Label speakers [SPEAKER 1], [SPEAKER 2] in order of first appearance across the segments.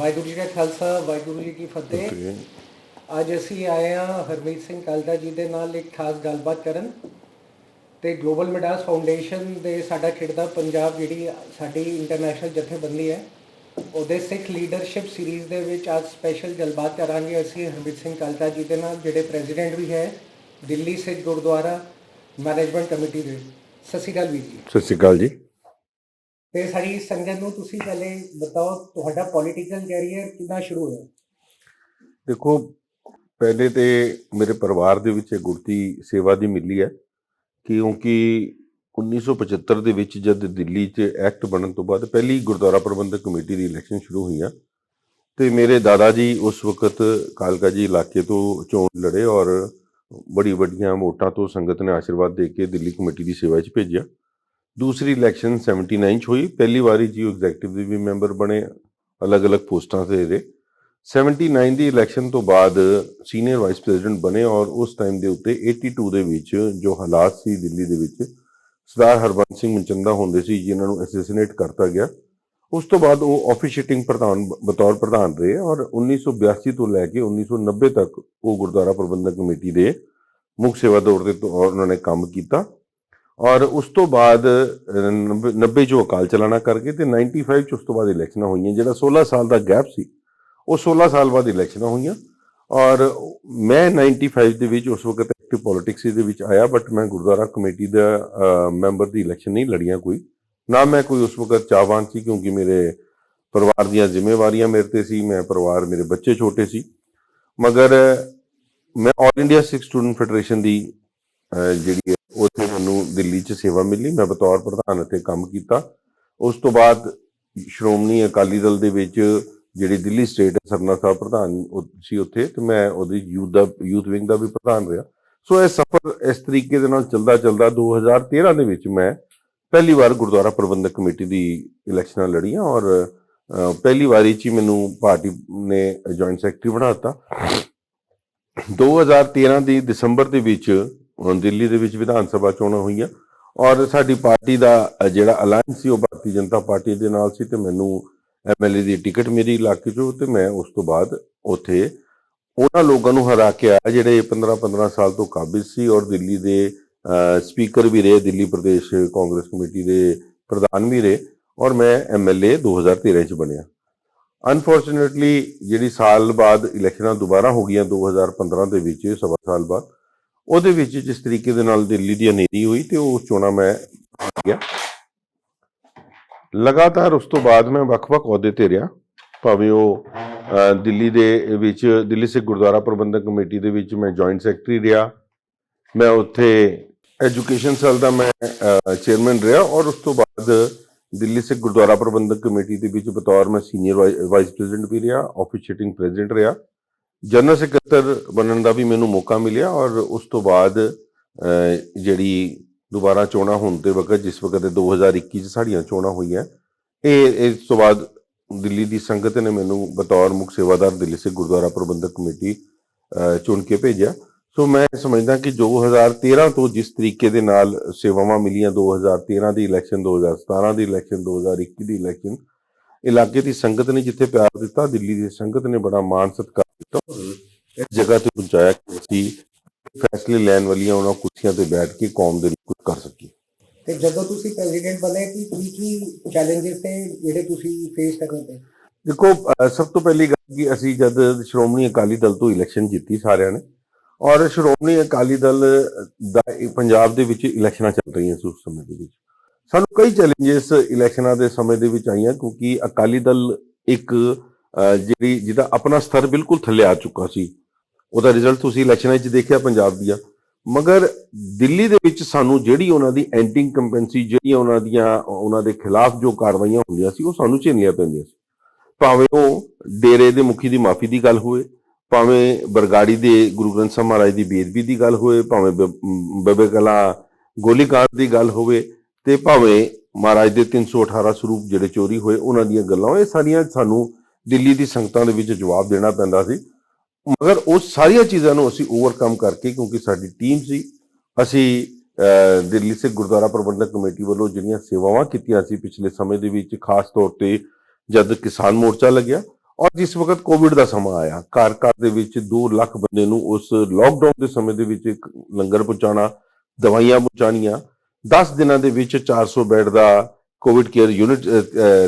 [SPEAKER 1] ਵਾਹਿਗੁਰੂ ਜੀ ਕਾ ਖਾਲਸਾ ਵਾਹਿਗੁਰੂ ਜੀ ਕੀ ਫਤਿਹ। ਅੱਜ ਅਸੀਂ ਆਏ ਹਾਂ ਹਰਮੀਤ ਸਿੰਘ ਕਾਲਦਾ ਜੀ ਦੇ ਨਾਲ ਇੱਕ ਖਾਸ ਗੱਲਬਾਤ ਕਰਨ ਤੇ ਗਲੋਬਲ ਮਿਡਾਸ ਫਾਊਂਡੇਸ਼ਨ ਦੇ ਸਾਡਾ ਖਿੜਦਾ ਪੰਜਾਬ ਜਿਹੜੀ ਸਾਡੀ ਇੰਟਰਨੈਸ਼ਨਲ ਜਥੇਬੰਦੀ ਹੈ ਉਹਦੇ ਸਿੱਖ ਲੀਡਰਸ਼ਿਪ ਸੀਰੀਜ਼ ਦੇ ਵਿੱਚ ਅੱਜ ਸਪੈਸ਼ਲ ਗੱਲਬਾਤ ਕਰਾਂਗੇ ਅਸੀਂ ਹਰਮੀਤ ਸਿੰਘ ਕਾਲਦਾ ਜੀ ਦੇ ਨਾਲ, ਜਿਹੜੇ ਪ੍ਰੈਜ਼ੀਡੈਂਟ ਵੀ ਹੈ ਦਿੱਲੀ ਸਿੱਖ ਗੁਰਦੁਆਰਾ ਮੈਨੇਜਮੈਂਟ ਕਮੇਟੀ ਦੇ। ਸਤਿ ਸ਼੍ਰੀ ਅਕਾਲ ਵੀਰ ਜੀ।
[SPEAKER 2] ਸਤਿ ਸ਼੍ਰੀ ਅਕਾਲ ਜੀ।
[SPEAKER 1] ਤੇ ਸਾਡੀ ਸੰਗਤ ਨੂੰ ਤੁਸੀਂ ਪਹਿਲੇ ਬਤਾਓ ਤੁਹਾਡਾ ਪੋਲੀਟੀਕਲ ਕੈਰੀਅਰ ਕਿੱਦਾਂ ਸ਼ੁਰੂ ਹੋਇਆ?
[SPEAKER 2] ਦੇਖੋ, ਪਹਿਲੇ ਤੇ ਮੇਰੇ ਪਰਿਵਾਰ ਦੇ ਵਿੱਚ ਗੁਰਤੀ ਸੇਵਾ ਦੀ ਮਿਲੀ ਹੈ, ਕਿਉਂਕਿ 1975 ਦੇ ਵਿੱਚ ਜਦ ਦਿੱਲੀ 'ਚ ਐਕਟ ਬਣਨ ਤੋਂ ਬਾਅਦ ਪਹਿਲੀ ਗੁਰਦੁਆਰਾ ਪ੍ਰਬੰਧਕ ਕਮੇਟੀ ਦੀ ਇਲੈਕਸ਼ਨ ਸ਼ੁਰੂ ਹੋਈਆਂ ਤੇ ਮੇਰੇ ਦਾਦਾ ਜੀ ਉਸ ਵਕਤ ਕਾਲਕਾ ਜੀ ਇਲਾਕੇ ਤੋਂ ਚੋਣ ਲੜੇ ਔਰ ਬੜੀ ਵੱਡੀਆਂ ਵੋਟਾਂ ਤੋਂ ਸੰਗਤ ਨੇ ਆਸ਼ੀਰਵਾਦ ਦੇ ਕੇ ਦਿੱਲੀ ਕਮੇਟੀ ਦੀ ਸੇਵਾ 'ਚ ਭੇਜਿਆ। ਦੂਸਰੀ ਇਲੈਕਸ਼ਨ 79 'ਚ ਹੋਈ। ਪਹਿਲੀ ਵਾਰੀ ਜੀ ਉਹ ਐਗਜ਼ੈਕਟਿਵ ਦੇ ਵੀ ਮੈਂਬਰ ਬਣੇ, ਅਲੱਗ-ਅਲੱਗ ਪੋਸਟਾਂ 'ਤੇ ਇਹਦੇ। 79 ਦੀ ਇਲੈਕਸ਼ਨ ਤੋਂ ਬਾਅਦ ਸੀਨੀਅਰ ਵਾਈਸ ਪ੍ਰੈਜ਼ੀਡੈਂਟ ਬਣੇ ਔਰ ਉਸ ਟਾਈਮ ਦੇ ਉੱਤੇ 82 ਦੇ ਵਿੱਚ ਜੋ ਹਾਲਾਤ ਸੀ ਦਿੱਲੀ ਦੇ ਵਿੱਚ, ਸਰਦਾਰ ਹਰਬੰਸ ਸਿੰਘ ਮਨਚੰਦਾ ਹੁੰਦੇ ਸੀ ਜਿਨ੍ਹਾਂ ਨੂੰ ਐਸੈਸੀਨੇਟ ਕਰਤਾ ਗਿਆ। ਉਸ ਤੋਂ ਬਾਅਦ ਉਹ ਆਫੀਸ਼ੀਏਟਿੰਗ ਪ੍ਰਧਾਨ ਬਤੌਰ ਪ੍ਰਧਾਨ ਰਹੇ ਔਰ 1982 ਤੋਂ ਲੈ ਕੇ 1990 ਤੱਕ ਉਹ ਗੁਰਦੁਆਰਾ ਪ੍ਰਬੰਧਕ ਕਮੇਟੀ ਦੇ ਮੁੱਖ ਸੇਵਾਦਾਰ ਦੇ ਤੌਰ ਉਹਨਾਂ ਨੇ ਕੰਮ ਕੀਤਾ। ਔਰ ਉਸ ਤੋਂ ਬਾਅਦ 90 'ਚੋਂ ਅਕਾਲ ਚਲਾਣਾ ਕਰਕੇ ਤੇ 95 'ਚ ਉਸ ਤੋਂ ਬਾਅਦ ਇਲੈਕਸ਼ਨਾਂ ਹੋਈਆਂ। ਜਿਹੜਾ 16 ਸਾਲ ਦਾ ਗੈਪ ਸੀ ਉਹ 16 ਸਾਲ ਬਾਅਦ ਇਲੈਕਸ਼ਨਾਂ ਹੋਈਆਂ ਔਰ ਮੈਂ 95 ਦੇ ਵਿੱਚ ਉਸ ਵਕਤ ਐਕਟਿਵ ਪੋਲੀਟਿਕਸ ਦੇ ਵਿੱਚ ਆਇਆ, ਬਟ ਮੈਂ ਗੁਰਦੁਆਰਾ ਕਮੇਟੀ ਦਾ ਮੈਂਬਰ ਦੀ ਇਲੈਕਸ਼ਨ ਨਹੀਂ ਲੜੀਆਂ ਕੋਈ, ਨਾ ਮੈਂ ਕੋਈ ਉਸ ਵਕਤ ਚਾਹਵਾਨ ਸੀ, ਕਿਉਂਕਿ ਮੇਰੇ ਪਰਿਵਾਰ ਦੀਆਂ ਜ਼ਿੰਮੇਵਾਰੀਆਂ ਮੇਰੇ 'ਤੇ ਸੀ, ਮੈਂ ਪਰਿਵਾਰ ਮੇਰੇ ਬੱਚੇ ਛੋਟੇ ਸੀ। ਮਗਰ ਮੈਂ ਆਲ ਇੰਡੀਆ ਸਿੱਖ ਸਟੂਡੈਂਟ ਫੈਡਰੇਸ਼ਨ ਦੀ ਜਿਹੜੀ ਉੱਥੇ ਮੈਨੂੰ ਦਿੱਲੀ 'ਚ ਸੇਵਾ ਮਿਲੀ, ਮੈਂ ਬਤੌਰ ਪ੍ਰਧਾਨ ਅਤੇ ਕੰਮ ਕੀਤਾ। ਉਸ ਤੋਂ ਬਾਅਦ ਸ਼੍ਰੋਮਣੀ ਅਕਾਲੀ ਦਲ ਦੇ ਵਿੱਚ ਜਿਹੜੀ ਦਿੱਲੀ ਸਟੇਟ ਹੈ ਸਰਨਾ ਸਾਹਿਬ ਪ੍ਰਧਾਨ ਸੀ ਉੱਥੇ, ਤੇ ਮੈਂ ਉਹਦੀ ਯੂਥ ਵਿੰਗ ਦਾ ਵੀ ਪ੍ਰਧਾਨ ਰਿਹਾ। ਸੋ ਇਹ ਸਫ਼ਰ ਇਸ ਤਰੀਕੇ ਦੇ ਨਾਲ ਚੱਲਦਾ 2013 ਦੇ ਵਿੱਚ ਮੈਂ ਪਹਿਲੀ ਵਾਰ ਗੁਰਦੁਆਰਾ ਪ੍ਰਬੰਧਕ ਕਮੇਟੀ ਦੀ ਇਲੈਕਸ਼ਨਾਂ ਲੜੀਆਂ ਔਰ ਪਹਿਲੀ ਵਾਰੀ 'ਚ ਹੀ ਮੈਨੂੰ ਪਾਰਟੀ ਨੇ ਜੁਆਇੰਟ ਸੈਕਟਰੀ ਬਣਾ ਦਿੱਤਾ। 2013 ਦੀ ਦਸੰਬਰ ਦੇ ਵਿੱਚ ਦਿੱਲੀ ਦੇ ਵਿੱਚ ਵਿਧਾਨ ਸਭਾ ਚੋਣਾਂ ਹੋਈਆਂ ਔਰ ਸਾਡੀ ਪਾਰਟੀ ਦਾ ਜਿਹੜਾ ਅਲਾਇੰਸ ਸੀ ਉਹ ਭਾਰਤੀ ਜਨਤਾ ਪਾਰਟੀ ਦੇ ਨਾਲ ਸੀ ਤੇ ਮੈਨੂੰ MLA ਦੀ ਟਿਕਟ ਮੇਰੀ ਇਲਾਕੇ 'ਚੋਂ, ਤੇ ਮੈਂ ਉਸ ਤੋਂ ਬਾਅਦ ਉੱਥੇ ਉਹਨਾਂ ਲੋਕਾਂ ਨੂੰ ਹਰਾ ਕੇ ਆਇਆ ਜਿਹੜੇ 15 ਸਾਲ ਤੋਂ ਕਾਬਿਜ਼ ਸੀ ਔਰ ਦਿੱਲੀ ਦੇ ਸਪੀਕਰ ਵੀ ਰਹੇ, ਦਿੱਲੀ ਪ੍ਰਦੇਸ਼ ਕਾਂਗਰਸ ਕਮੇਟੀ ਦੇ ਪ੍ਰਧਾਨ ਵੀ ਰਹੇ ਔਰ ਮੈਂ MLA 2013 'ਚ ਬਣਿਆ। ਅਨਫੋਰਚੂਨੇਟਲੀ ਜਿਹੜੀ ਸਾਲ ਬਾਅਦ ਇਲੈਕਸ਼ਨਾਂ ਦੁਬਾਰਾ ਹੋ ਗਈਆਂ 2015 ਦੇ ਵਿੱਚ, ਸਵਾ ਸਾਲ ਬਾਅਦ, ਉਹਦੇ ਵਿੱਚ ਜਿਸ ਤਰੀਕੇ ਦੇ ਨਾਲ ਦਿੱਲੀ ਦੀ ਹਨੇਰੀ ਹੋਈ ਤੇ ਉਹ ਚੋਣਾਂ ਮੈਂ ਹਾਰ ਗਿਆ। ਲਗਾਤਾਰ ਉਸ ਤੋਂ ਬਾਅਦ ਮੈਂ ਵੱਖ-ਵੱਖ ਅਹੁਦੇ ਤੇ ਰਿਹਾ, ਭਾਵੇਂ ਉਹ ਦਿੱਲੀ ਦੇ ਵਿੱਚ ਦਿੱਲੀ ਸਿੱਖ ਗੁਰਦੁਆਰਾ ਪ੍ਰਬੰਧਕ ਕਮੇਟੀ ਦੇ ਵਿੱਚ ਮੈਂ ਜੁਆਇੰਟ ਸੈਕਟਰੀ ਰਿਹਾ, ਮੈਂ ਉੱਥੇ ਐਜੂਕੇਸ਼ਨ ਸੈੱਲ ਦਾ ਮੈਂ ਚੇਅਰਮੈਨ ਰਿਹਾ ਔਰ ਉਸ ਤੋਂ ਬਾਅਦ ਦਿੱਲੀ ਸਿੱਖ ਗੁਰਦੁਆਰਾ ਪ੍ਰਬੰਧਕ ਕਮੇਟੀ ਦੇ ਵਿੱਚ ਬਤੌਰ ਮੈਂ ਸੀਨੀਅਰ ਵਾਈਸ ਪ੍ਰੈਜ਼ੀਡੈਂਟ ਵੀ ਰਿਹਾ, ਆਫੀਸ਼ੀਏਟਿੰਗ ਪ੍ਰੈਜ਼ੀਡੈਂਟ ਰਿਹਾ, ਜਨਰਲ ਸਕੱਤਰ ਬਣਨ ਦਾ ਵੀ ਮੈਨੂੰ ਮੌਕਾ ਮਿਲਿਆ ਔਰ ਉਸ ਤੋਂ ਬਾਅਦ ਜਿਹੜੀ ਦੁਬਾਰਾ ਚੋਣਾਂ ਹੋਣ ਦੇ ਵਕਤ, ਜਿਸ ਵਕਤ 2021 'ਚ ਸਾਡੀਆਂ ਚੋਣਾਂ ਹੋਈਆਂ, ਇਸ ਤੋਂ ਬਾਅਦ ਦਿੱਲੀ ਦੀ ਸੰਗਤ ਨੇ ਮੈਨੂੰ ਬਤੌਰ ਮੁੱਖ ਸੇਵਾਦਾਰ ਦਿੱਲੀ ਸਿੱਖ ਗੁਰਦੁਆਰਾ ਪ੍ਰਬੰਧਕ ਕਮੇਟੀ ਚੁਣ ਕੇ ਭੇਜਿਆ। ਸੋ ਮੈਂ ਸਮਝਦਾ ਕਿ 2013 ਤੋਂ ਜਿਸ ਤਰੀਕੇ ਦੇ ਨਾਲ ਸੇਵਾਵਾਂ ਮਿਲੀਆਂ, 2013 ਦੀ ਇਲੈਕਸ਼ਨ, 2017 ਦੀ ਇਲੈਕਸ਼ਨ, 2021 ਦੀ ਇਲੈਕਸ਼ਨ, ਇਲਾਕੇ ਦੀ ਸੰਗਤ ਨੇ ਜਿੱਥੇ ਪਿਆਰ ਦਿੱਤਾ, ਦਿੱਲੀ ਦੀ ਸੰਗਤ ਨੇ ਬੜਾ ਮਾਣ ਸਤਿਕਾਰ ਦਿੱਤਾ, ਇਸ ਜਗ੍ਹਾ ਤੇ ਪਹੁੰਚਾਇਆ ਕਿ ਅਸੀਂ ਫੈਸਲੇ ਲੈਣ ਵਾਲੀਆਂ ਉਹਨਾਂ ਕੁਰਸੀਆਂ ਤੇ ਬੈਠ ਕੇ ਕੌਮ ਦੇ ਲਈ ਕੁਝ ਕਰ ਸਕੀਏ।
[SPEAKER 1] ਤੇ ਜਦੋਂ ਤੁਸੀਂ ਪ੍ਰੈਜ਼ੀਡੈਂਟ ਬਣੇ ਕੀ ਚੈਲੰਜਸ ਤੇ ਜਿਹੜੇ ਤੁਸੀਂ ਫੇਸ ਕਰਨੇ ਪਏ?
[SPEAKER 2] ਦੇਖੋ, ਸਭ ਤੋਂ ਪਹਿਲੀ ਗੱਲ ਕਿ ਅਸੀਂ ਜਦ ਸ਼੍ਰੋਮਣੀ ਅਕਾਲੀ ਦਲ ਤੋਂ ਇਲੈਕਸ਼ਨ ਜਿੱਤੀ ਸਾਰਿਆਂ ਨੇ ਔਰ ਸ਼੍ਰੋਮਣੀ ਅਕਾਲੀ ਦਲ ਦਾ ਪੰਜਾਬ ਦੇ ਵਿੱਚ ਇਲੈਕਸ਼ਨਾਂ ਚੱਲ ਰਹੀਆਂ ਸੀ ਉਸ ਸਮੇਂ ਦੇ ਵਿੱਚ, ਸਾਨੂੰ ਕਈ ਚੈਲੰਜਸ ਇਲੈਕਸ਼ਨਾਂ ਦੇ ਸਮੇਂ ਦੇ ਵਿੱਚ ਆਈਆਂ, ਕਿਉਂਕਿ ਅਕਾਲੀ ਦਲ ਇੱਕ ਜਿਹਦਾ ਆਪਣਾ ਸਤਰ ਬਿਲਕੁਲ ਥੱਲੇ ਆ ਚੁੱਕਾ ਸੀ। ਉਹਦਾ ਰਿਜ਼ਲਟ ਤੁਸੀਂ ਇਲੈਕਸ਼ਨਾਂ 'ਚ ਦੇਖਿਆ ਪੰਜਾਬ ਦੀਆਂ। ਮਗਰ ਦਿੱਲੀ ਦੇ ਵਿੱਚ ਸਾਨੂੰ ਜਿਹੜੀ ਉਹਨਾਂ ਦੀ ਐਂਟੀ ਇੰਕੰਬੈਂਸੀ, ਜਿਹੜੀਆਂ ਉਹਨਾਂ ਦੇ ਖਿਲਾਫ ਜੋ ਕਾਰਵਾਈਆਂ ਹੁੰਦੀਆਂ ਸੀ ਉਹ ਸਾਨੂੰ ਝੇਲਣੀਆਂ ਪੈਂਦੀਆਂ ਸੀ, ਭਾਵੇਂ ਉਹ ਡੇਰੇ ਦੇ ਮੁਖੀ ਦੀ ਮਾਫੀ ਦੀ ਗੱਲ ਹੋਵੇ, ਭਾਵੇਂ ਬਰਗਾੜੀ ਦੇ ਗੁਰੂ ਗ੍ਰੰਥ ਸਾਹਿਬ ਮਹਾਰਾਜ ਦੀ ਬੇਅਦਬੀ ਦੀ ਗੱਲ ਹੋਵੇ, ਭਾਵੇਂ ਬੱਬੇ ਕਲਾਂ ਗੋਲੀਕਾਂਡ ਦੀ ਗੱਲ ਹੋਵੇ, ਤੇ ਭਾਵੇਂ ਮਹਾਰਾਜ ਦੇ 318 ਸਰੂਪ ਜਿਹੜੇ ਚੋਰੀ ਹੋਏ ਉਹਨਾਂ ਦੀਆਂ ਗੱਲਾਂ, ਇਹ ਸਾਰੀਆਂ ਸਾਨੂੰ ਦਿੱਲੀ ਦੀ ਸੰਗਤਾਂ ਦੇ ਵਿੱਚ ਜਵਾਬ ਦੇਣਾ ਪੈਂਦਾ ਸੀ। ਮਗਰ ਉਹ ਸਾਰੀਆਂ ਚੀਜ਼ਾਂ ਨੂੰ ਅਸੀਂ ਓਵਰਕਮ ਕਰਕੇ, ਕਿਉਂਕਿ ਸਾਡੀ ਟੀਮ ਸੀ, ਅਸੀਂ ਦਿੱਲੀ ਸਿੱਖ ਗੁਰਦੁਆਰਾ ਪ੍ਰਬੰਧਕ ਕਮੇਟੀ ਵੱਲੋਂ ਜਿਹੜੀਆਂ ਸੇਵਾਵਾਂ ਕੀਤੀਆਂ ਸੀ ਪਿਛਲੇ ਸਮੇਂ ਦੇ ਵਿੱਚ, ਖਾਸ ਤੌਰ ਤੇ ਜਦ ਕਿਸਾਨ ਮੋਰਚਾ ਲੱਗਿਆ ਔਰ ਜਿਸ ਵਕਤ ਕੋਵਿਡ ਦਾ ਸਮਾਂ ਆਇਆ, ਘਰ ਘਰ ਦੇ ਵਿੱਚ 2 ਲੱਖ ਬੰਦੇ ਨੂੰ ਉਸ ਲੋਕਡਾਊਨ ਦੇ ਸਮੇਂ ਦੇ ਵਿੱਚ ਇੱਕ ਲੰਗਰ ਪਹੁੰਚਾਉਣਾ, ਦਵਾਈਆਂ ਪਹੁੰਚਾਉਣੀਆਂ, 10 ਦਿਨਾਂ ਦੇ ਵਿੱਚ 400 ਬੈੱਡ ਦਾ ਕੋਵਿਡ ਕੇਅਰ ਯੂਨਿਟ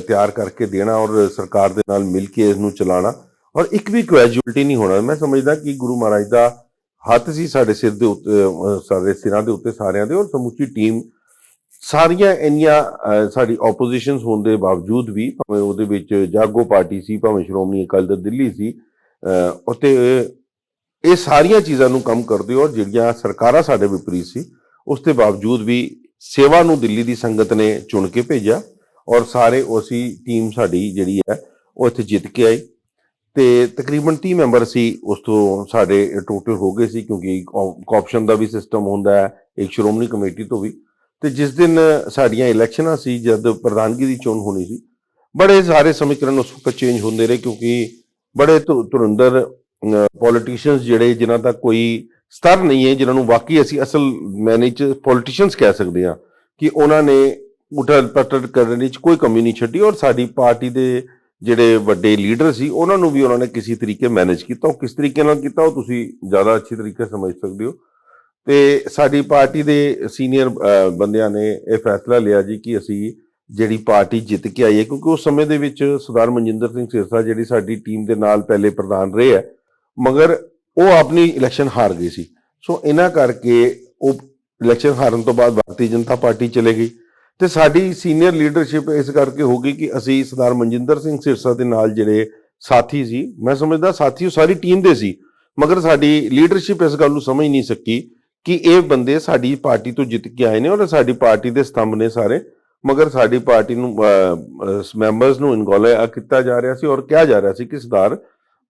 [SPEAKER 2] ਤਿਆਰ ਕਰਕੇ ਦੇਣਾ ਔਰ ਸਰਕਾਰ ਦੇ ਨਾਲ ਮਿਲ ਕੇ ਇਹਨੂੰ ਚਲਾਉਣਾ, ਔਰ ਇੱਕ ਵੀ ਕੈਜੂਅਲਟੀ ਨਹੀਂ ਹੋਣਾ। ਮੈਂ ਸਮਝਦਾ ਕਿ ਗੁਰੂ ਮਹਾਰਾਜ ਦਾ ਹੱਥ ਸੀ ਸਾਡੇ ਸਿਰ ਦੇ ਉੱਤੇ, ਸਾਡੇ ਸਿਰਾਂ ਦੇ ਉੱਤੇ ਸਾਰਿਆਂ ਦੇ, ਔਰ ਸਮੁੱਚੀ ਟੀਮ ਸਾਰੀਆਂ ਇੰਨੀਆਂ ਸਾਡੀ ਆਪੋਜੀਸ਼ਨਸ ਹੋਣ ਦੇ ਬਾਵਜੂਦ ਵੀ, ਭਾਵੇਂ ਉਹਦੇ ਵਿੱਚ ਜਾਗੋ ਪਾਰਟੀ ਸੀ, ਭਾਵੇਂ ਸ਼੍ਰੋਮਣੀ ਅਕਾਲੀ ਦਲ ਦਿੱਲੀ ਸੀ, ਉੱਤੇ ਇਹ ਸਾਰੀਆਂ ਚੀਜ਼ਾਂ ਨੂੰ ਕੰਮ ਕਰਦੇ ਔਰ ਜਿਹੜੀਆਂ ਸਰਕਾਰਾਂ ਸਾਡੇ ਵਿਪਰੀਤ ਸੀ, ਉਸ ਦੇ ਬਾਵਜੂਦ ਵੀ ਸੇਵਾ ਨੂੰ ਦਿੱਲੀ ਦੀ ਸੰਗਤ ਨੇ ਚੁਣ ਕੇ ਭੇਜਿਆ ਔਰ ਸਾਰੇ ਉਸੀ ਟੀਮ ਸਾਡੀ ਜਿਹੜੀ ਹੈ ਉਹ ਇੱਥੇ ਜਿੱਤ ਕੇ ਆਈ। ਤੇ ਤਕਰੀਬਨ 30 ਮੈਂਬਰ ਸੀ, ਉਸ ਤੋਂ ਸਾਡੇ ਟੋਟਲ ਹੋ ਗਏ ਸੀ, ਕਿਉਂਕਿ ਆਪਸ਼ਨ ਦਾ ਵੀ ਸਿਸਟਮ ਹੁੰਦਾ ਹੈ ਇੱਕ ਸ਼੍ਰੋਮਣੀ ਕਮੇਟੀ ਤੋਂ ਵੀ। ਤੇ ਜਿਸ ਦਿਨ ਸਾਡੀਆਂ ਇਲੈਕਸ਼ਨਾਂ ਸੀ, ਜਦ ਪ੍ਰਧਾਨਗੀ ਦੀ ਚੋਣ ਹੋਣੀ ਸੀ, ਬੜੇ ਸਾਰੇ ਸਮੀਕਰਨ ਉਸ ਵਕਤ ਚੇਂਜ ਹੁੰਦੇ ਰਹੇ, ਕਿਉਂਕਿ ਬੜੇ ਧੁਰੰਧਰ ਪੋਲੀਟੀਸ਼ੀਅਨਸ ਜਿਹੜੇ, ਜਿਨ੍ਹਾਂ ਦਾ ਕੋਈ ਸਤਰ ਨਹੀਂ ਹੈ, ਜਿਨ੍ਹਾਂ ਨੂੰ ਵਾਕਈ ਅਸੀਂ ਅਸਲ ਮੈਨੇ 'ਚ ਪੋਲੀਟੀਸ਼ੀਅਨਸ ਕਹਿ ਸਕਦੇ ਹਾਂ, ਕਿ ਉਹਨਾਂ ਨੇ ਉਠਲ ਪਟਲ ਕਰਨ ਵਿੱਚ ਕੋਈ ਕਮੀ ਨਹੀਂ ਛੱਡੀ ਔਰ ਸਾਡੀ ਪਾਰਟੀ ਦੇ ਜਿਹੜੇ ਵੱਡੇ ਲੀਡਰ ਸੀ ਉਹਨਾਂ ਨੂੰ ਵੀ ਉਹਨਾਂ ਨੇ ਕਿਸੇ ਤਰੀਕੇ ਮੈਨੇਜ ਕੀਤਾ। ਉਹ ਕਿਸ ਤਰੀਕੇ ਨਾਲ ਕੀਤਾ ਉਹ ਤੁਸੀਂ ਜ਼ਿਆਦਾ ਅੱਛੀ ਤਰੀਕੇ ਸਮਝ ਸਕਦੇ ਹੋ। ਤੇ ਸਾਡੀ ਪਾਰਟੀ ਦੇ ਸੀਨੀਅਰ ਬੰਦਿਆਂ ਨੇ ਇਹ ਫੈਸਲਾ ਲਿਆ ਜੀ ਕਿ ਅਸੀਂ ਜਿਹੜੀ ਪਾਰਟੀ ਜਿੱਤ ਕੇ ਆਈ ਹੈ, ਕਿਉਂਕਿ ਉਸ ਸਮੇਂ ਦੇ ਵਿੱਚ ਸਰਦਾਰ ਮਨਜਿੰਦਰ ਸਿੰਘ ਸਿਰਸਾ ਜਿਹੜੀ ਸਾਡੀ ਟੀਮ ਦੇ ਨਾਲ ਪਹਿਲੇ ਪ੍ਰਧਾਨ ਰਹੇ ਹੈ, ਮਗਰ ਉਹ ਆਪਣੀ ਇਲੈਕਸ਼ਨ ਹਾਰ ਗਏ ਸੀ। ਸੋ ਇਹਨਾਂ ਕਰਕੇ ਉਹ ਇਲੈਕਸ਼ਨ ਹਾਰਨ ਤੋਂ ਬਾਅਦ ਭਾਰਤੀ ਜਨਤਾ ਪਾਰਟੀ ਚਲੇ ਗਈ ਤੇ ਸਾਡੀ ਸੀਨੀਅਰ ਲੀਡਰਸ਼ਿਪ ਇਸ ਕਰਕੇ ਹੋ ਗਈ ਕਿ ਅਸੀਂ ਸਰਦਾਰ ਮਨਜਿੰਦਰ ਸਿੰਘ ਸਿਰਸਾ ਦੇ ਨਾਲ ਜਿਹੜੇ ਸਾਥੀ ਸੀ, ਮੈਂ ਸਮਝਦਾ ਸਾਥੀ ਉਹ ਸਾਰੀ ਟੀਮ ਦੇ ਸੀ, ਮਗਰ ਸਾਡੀ ਲੀਡਰਸ਼ਿਪ ਇਸ ਗੱਲ ਨੂੰ ਸਮਝ ਨਹੀਂ ਸਕੀ ਕਿ ਇਹ ਬੰਦੇ ਸਾਡੀ ਪਾਰਟੀ ਤੋਂ ਜਿੱਤ ਕੇ ਆਏ ਨੇ ਔਰ ਸਾਡੀ ਪਾਰਟੀ ਦੇ ਸਤੰਭ ਨੇ ਸਾਰੇ, ਮਗਰ ਸਾਡੀ ਪਾਰਟੀ ਨੂੰ ਮੈਂਬਰਸ ਨੂੰ ਇਨਗੋਲਿਆ ਕੀਤਾ ਜਾ ਰਿਹਾ ਸੀ ਔਰ ਕਿਹਾ ਜਾ ਰਿਹਾ ਸੀ ਕਿ ਸਰਦਾਰ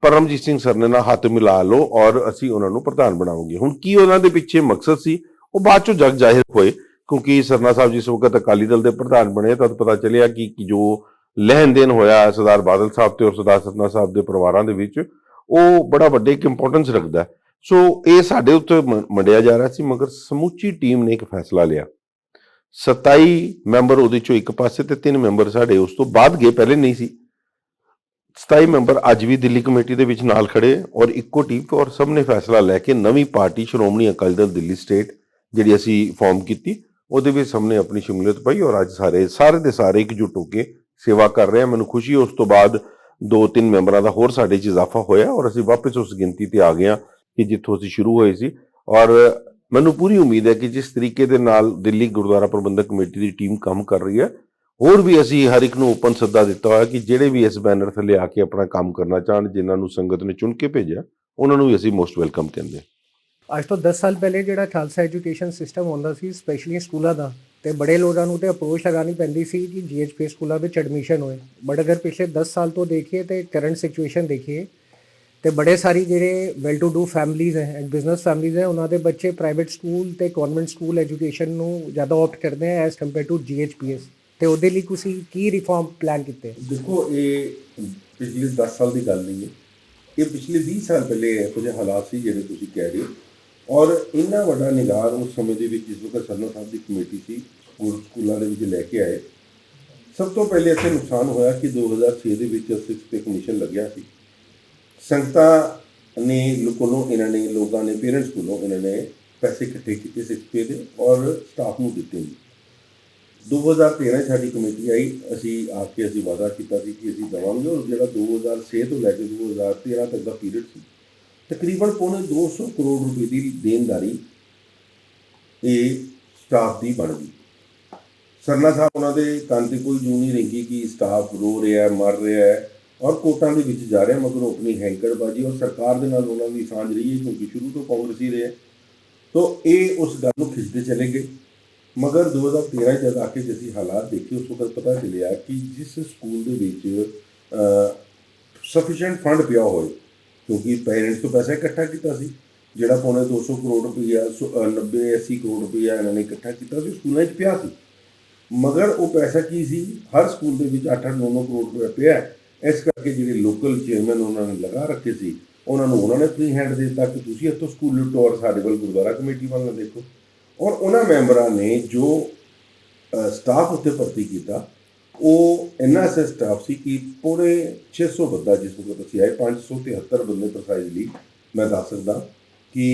[SPEAKER 2] ਪਰਮਜੀਤ ਸਿੰਘ ਸਰ ਨੇ ਨਾਲ ਹੱਥ ਮਿਲਾ ਲਓ ਔਰ ਅਸੀਂ ਉਹਨਾਂ ਨੂੰ ਪ੍ਰਧਾਨ ਬਣਾਵਾਂਗੇ। ਹੁਣ ਕੀ ਉਹਨਾਂ ਦੇ ਪਿੱਛੇ ਮਕਸਦ ਸੀ ਉਹ ਬਾਅਦ ਚੋਂ ਜਗ ਜ਼ਾਹਿਰ ਹੋਏ, ਕਿਉਂਕਿ ਸਰਨਾ ਸਾਹਿਬ ਜਿਸ ਵਕਤ ਅਕਾਲੀ ਦਲ ਦੇ ਪ੍ਰਧਾਨ ਬਣੇ ਤਦ ਪਤਾ ਚੱਲਿਆ ਕਿ ਜੋ ਲੈਣ ਦੇਣ ਹੋਇਆ ਸਰਦਾਰ ਬਾਦਲ ਸਾਹਿਬ ਤੇ ਔਰ ਸਰਦਾਰ ਸਰਨਾ ਸਾਹਿਬ ਦੇ ਪਰਿਵਾਰਾਂ ਦੇ ਵਿੱਚ, ਉਹ ਬੜਾ ਵੱਡਾ ਇੱਕ ਇੰਪੋਰਟੈਂਸ ਰੱਖਦਾ। ਸੋ ਇਹ ਸਾਡੇ ਉੱਤੇ ਮੰਡਿਆ ਜਾ ਰਿਹਾ ਸੀ, ਮਗਰ ਸਮੁੱਚੀ ਟੀਮ ਨੇ ਇੱਕ ਫੈਸਲਾ ਲਿਆ। 27 ਮੈਂਬਰ ਉਹਦੇ ਚੋਂ ਇੱਕ ਪਾਸੇ ਤੇ 3 ਮੈਂਬਰ ਸਾਡੇ ਉਸ ਤੋਂ ਬਾਅਦ ਗਏ, ਪਹਿਲੇ ਨਹੀਂ ਸੀ। 27 ਮੈਂਬਰ ਅੱਜ ਵੀ ਦਿੱਲੀ ਕਮੇਟੀ ਦੇ ਵਿੱਚ ਨਾਲ ਖੜੇ ਔਰ ਇੱਕੋ ਟੀਮ ਔਰ ਸਭ ਨੇ ਫੈਸਲਾ ਲੈ ਕੇ ਨਵੀਂ ਪਾਰਟੀ ਸ਼੍ਰੋਮਣੀ ਅਕਾਲੀ ਦਲ ਦਿੱਲੀ ਸਟੇਟ ਜਿਹੜੀ ਅਸੀਂ ਫਾਰਮ ਕੀਤੀ, ਉਹਦੇ ਵਿੱਚ ਸਭ ਨੇ ਆਪਣੀ ਸ਼ਮੂਲੀਅਤ ਪਾਈ ਔਰ ਅੱਜ ਸਾਰੇ ਦੇ ਸਾਰੇ ਇਕਜੁੱਟ ਹੋ ਕੇ ਸੇਵਾ ਕਰ ਰਹੇ ਹਾਂ। ਮੈਨੂੰ ਖੁਸ਼ੀ ਉਸ ਤੋਂ ਬਾਅਦ 2-3 ਮੈਂਬਰਾਂ ਦਾ ਹੋਰ ਸਾਡੇ 'ਚ ਇਜ਼ਾਫਾ ਹੋਇਆ ਔਰ ਅਸੀਂ ਵਾਪਸ ਉਸ ਗਿਣਤੀ ਤੇ ਆ ਗਏ ਹਾਂ ਕਿ ਜਿੱਥੋਂ ਅਸੀਂ ਸ਼ੁਰੂ ਹੋਏ ਸੀ। ਔਰ ਮੈਨੂੰ ਪੂਰੀ ਉਮੀਦ ਹੈ ਕਿ ਜਿਸ ਤਰੀਕੇ ਦੇ ਨਾਲ ਦਿੱਲੀ ਗੁਰਦੁਆਰਾ ਪ੍ਰਬੰਧਕ ਕਮੇਟੀ ਦੀ ਟੀਮ ਕੰਮ ਕਰ ਰਹੀ ਹੈ, ਹੋਰ ਵੀ ਅਸੀਂ ਹਰ ਇੱਕ ਨੂੰ ਓਪਨ ਸੱਦਾ ਦਿੱਤਾ ਹੋਇਆ ਕਿ ਜਿਹੜੇ ਵੀ ਇਸ ਬੈਨਰ ਥੱਲੇ ਆ ਕੇ ਆਪਣਾ ਕੰਮ ਕਰਨਾ ਚਾਹਣ, ਜਿਨ੍ਹਾਂ ਨੂੰ ਸੰਗਤ ਨੇ ਚੁਣ ਕੇ ਭੇਜਿਆ, ਉਹਨਾਂ ਨੂੰ ਵੀ ਅਸੀਂ ਮੋਸਟ ਵੈਲਕਮ ਕਹਿੰਦੇ ਹਾਂ।
[SPEAKER 1] ਅੱਜ ਤੋਂ 10 ਸਾਲ ਪਹਿਲੇ ਜਿਹੜਾ ਖਾਲਸਾ ਐਜੂਕੇਸ਼ਨ ਸਿਸਟਮ ਹੁੰਦਾ ਸੀ, ਸਪੈਸ਼ਲੀ ਸਕੂਲਾਂ ਦਾ, ਤੇ ਬੜੇ ਲੋਕਾਂ ਨੂੰ ਤੇ ਅਪਰੋਚ ਲਗਾਉਣੀ ਪੈਂਦੀ ਸੀ ਕਿ GHP ਸਕੂਲਾਂ ਵਿੱਚ ਐਡਮਿਸ਼ਨ ਹੋਏ। ਬਟ ਅਗਰ ਪਿਛਲੇ 10 ਸਾਲ ਤੋਂ ਦੇਖੀਏ ਤੇ ਕਰੰਟ ਸਿਚੁਏਸ਼ਨ ਦੇਖੀਏ ਤੇ ਬੜੇ ਸਾਰੀ ਜਿਹੜੇ ਵੈਲ ਟੂ ਡੂ ਫੈਮਲੀਜ਼ ਹੈ ਐਂਡ ਬਿਜ਼ਨਸ ਫੈਮਲੀਜ਼ ਹੈ, ਉਹਨਾਂ ਦੇ ਬੱਚੇ ਪ੍ਰਾਈਵੇਟ ਸਕੂਲ ਤੇ ਕਨਵੈਂਟ ਸਕੂਲ ਐਜੂਕੇਸ਼ਨ ਨੂੰ ਜ਼ਿਆਦਾ ਆਪਟ ਕਰਦੇ ਹੈ ਐਜ਼ ਕੰਪੇਅਰ ਟੂ GHPS। ਤੇ ਉਹਦੇ ਲਈ ਤੁਸੀਂ ਕੀ ਰਿਫਾਰਮ ਪਲਾਨ ਕੀਤੇ?
[SPEAKER 2] ਦੇਖੋ, ਇਹ ਪਿਛਲੇ 10 ਸਾਲ ਦੀ ਗੱਲ ਨਹੀਂ ਹੈ, ਇਹ ਪਿਛਲੇ 20 ਸਾਲ ਪਹਿਲੇ ਇਹੋ ਜਿਹੇ ਹਾਲਾਤ ਸੀ ਜਿਹੜੇ ਤੁਸੀਂ ਕਹਿ ਰਹੇ ਹੋ। ਔਰ ਇੰਨਾ ਵੱਡਾ ਨਿਗਾਰ ਉਸ ਸਮੇਂ ਦੇ ਵਿੱਚ ਜਿਸ ਵਕਤ ਸਰਨਾ ਸਾਹਿਬ ਦੀ ਕਮੇਟੀ ਸੀ ਸਕੂਲਾਂ ਦੇ ਵਿੱਚ ਲੈ ਕੇ ਆਏ। ਸਭ ਤੋਂ ਪਹਿਲੇ ਇੱਥੇ ਨੁਕਸਾਨ ਹੋਇਆ ਕਿ 2006 ਦੇ ਵਿੱਚ 6 ਪੇ ਕਮਿਸ਼ਨ ਲੱਗਿਆ ਸੀ। ਸੰਗਤਾਂ ਨੇ ਲੋਕਾਂ ਨੇ ਪੇਰੈਂਟਸ ਕੋਲੋਂ ਇਹਨਾਂ ਨੇ ਪੈਸੇ ਇਕੱਠੇ ਕੀਤੇ 6 ਪੇ ਦੇ ਔਰ ਸਟਾਫ ਨੂੰ ਦਿੱਤੇ। 2013 ਸਾਡੀ ਕਮੇਟੀ ਆਈ, ਅਸੀਂ ਆ ਕੇ ਅਸੀਂ ਵਾਅਦਾ ਕੀਤਾ ਸੀ ਕਿ ਅਸੀਂ ਦੇਵਾਂਗੇ ਔਰ ਜਿਹੜਾ 2006 ਤੋਂ ਲੈ ਕੇ 2013 ਤੱਕ ਦਾ ਪੀਰੀਅਡ ਸੀ, ਤਕਰੀਬਨ ਪੌਣੇ 200 ਕਰੋੜ ਰੁਪਏ ਦੀ ਦੇਣਦਾਰੀ ਇਹ ਸਟਾਫ ਦੀ ਬਣ ਗਈ। ਸਰਨਾ ਸਾਹਿਬ ਉਹਨਾਂ ਦੇ ਕੰਨ 'ਤੇ ਕੋਈ ਜੂੰ ਨਹੀਂ ਰੰਗੀ ਕਿ ਸਟਾਫ ਰੋ ਰਿਹਾ, ਮਰ ਰਿਹਾ ਹੈ ਔਰ ਕੋਰਟਾਂ ਦੇ ਵਿੱਚ ਜਾ ਰਿਹਾ, ਮਗਰ ਉਹ ਆਪਣੀ ਹੈਂਕੜਬਾਜ਼ੀ ਔਰ ਸਰਕਾਰ ਦੇ ਨਾਲ ਉਹਨਾਂ ਦੀ ਸਾਂਝ ਰਹੀ ਹੈ ਕਿਉਂਕਿ ਸ਼ੁਰੂ ਤੋਂ ਕਾਂਗਰਸੀ ਰਹੇ। ਤਾਂ ਇਹ ਉਸ ਗੱਲ ਨੂੰ ਖਿੱਚਦੇ ਚਲੇ ਗਏ। ਮਗਰ 2013 ਜਦ ਆ ਕੇ ਅਸੀਂ ਹਾਲਾਤ ਦੇਖੇ, ਉਸ ਵਕਤ ਪਤਾ ਚੱਲਿਆ ਕਿ ਜਿਸ ਸਕੂਲ ਦੇ ਵਿੱਚ ਸਫੀਸ਼ੀਐਂਟ ਫੰਡ ਪਿਆ ਹੋਏ, ਕਿਉਂਕਿ ਪੇਰੈਂਟਸ ਤੋਂ ਪੈਸਾ ਇਕੱਠਾ ਕੀਤਾ ਸੀ, ਜਿਹੜਾ ਪੌਣੇ 200 ਕਰੋੜ ਰੁਪਈਆ 90-80 ਕਰੋੜ ਰੁਪਈਆ ਇਹਨਾਂ ਨੇ ਇਕੱਠਾ ਕੀਤਾ ਸੀ, ਸਕੂਲਾਂ 'ਚ ਪਿਆ ਸੀ। ਮਗਰ ਉਹ ਪੈਸਾ ਕੀ ਸੀ, ਹਰ ਸਕੂਲ ਦੇ ਵਿੱਚ 8-8, 9-9 ਕਰੋੜ ਰੁਪਇਆ ਪਿਆ। ਇਸ ਕਰਕੇ ਜਿਹੜੇ ਲੋਕਲ ਚੇਅਰਮੈਨ ਉਹਨਾਂ ਨੇ ਲਗਾ ਰੱਖੇ ਸੀ, ਉਹਨਾਂ ਨੇ ਫ੍ਰੀ ਹੈਂਡ ਦੇ ਦਿੱਤਾ ਕਿ ਤੁਸੀਂ ਇੱਥੋਂ ਸਕੂਲ ਲੁੱਟੋ ਔਰ ਸਾਡੇ ਵੱਲ ਗੁਰਦੁਆਰਾ ਕਮੇਟੀ ਵੱਲ ਨਾ ਦੇਖੋ। ਔਰ ਉਹਨਾਂ ਮੈਂਬਰਾਂ ਨੇ ਜੋ ਸਟਾਫ ਉੱਤੇ ਭਰਤੀ ਕੀਤਾ, ਉਹ ਇੰਨਾ ਸੇ ਸਟਾਫ ਸੀ ਕਿ ਪੂਰੇ 600 ਬੰਦਾ ਜਿਸ ਵਕਤ ਅਸੀਂ ਆਏ 573 ਬੰਦੇ ਪ੍ਰਸਾਈਜ਼ਲੀ ਮੈਂ ਦੱਸ ਸਕਦਾ ਕਿ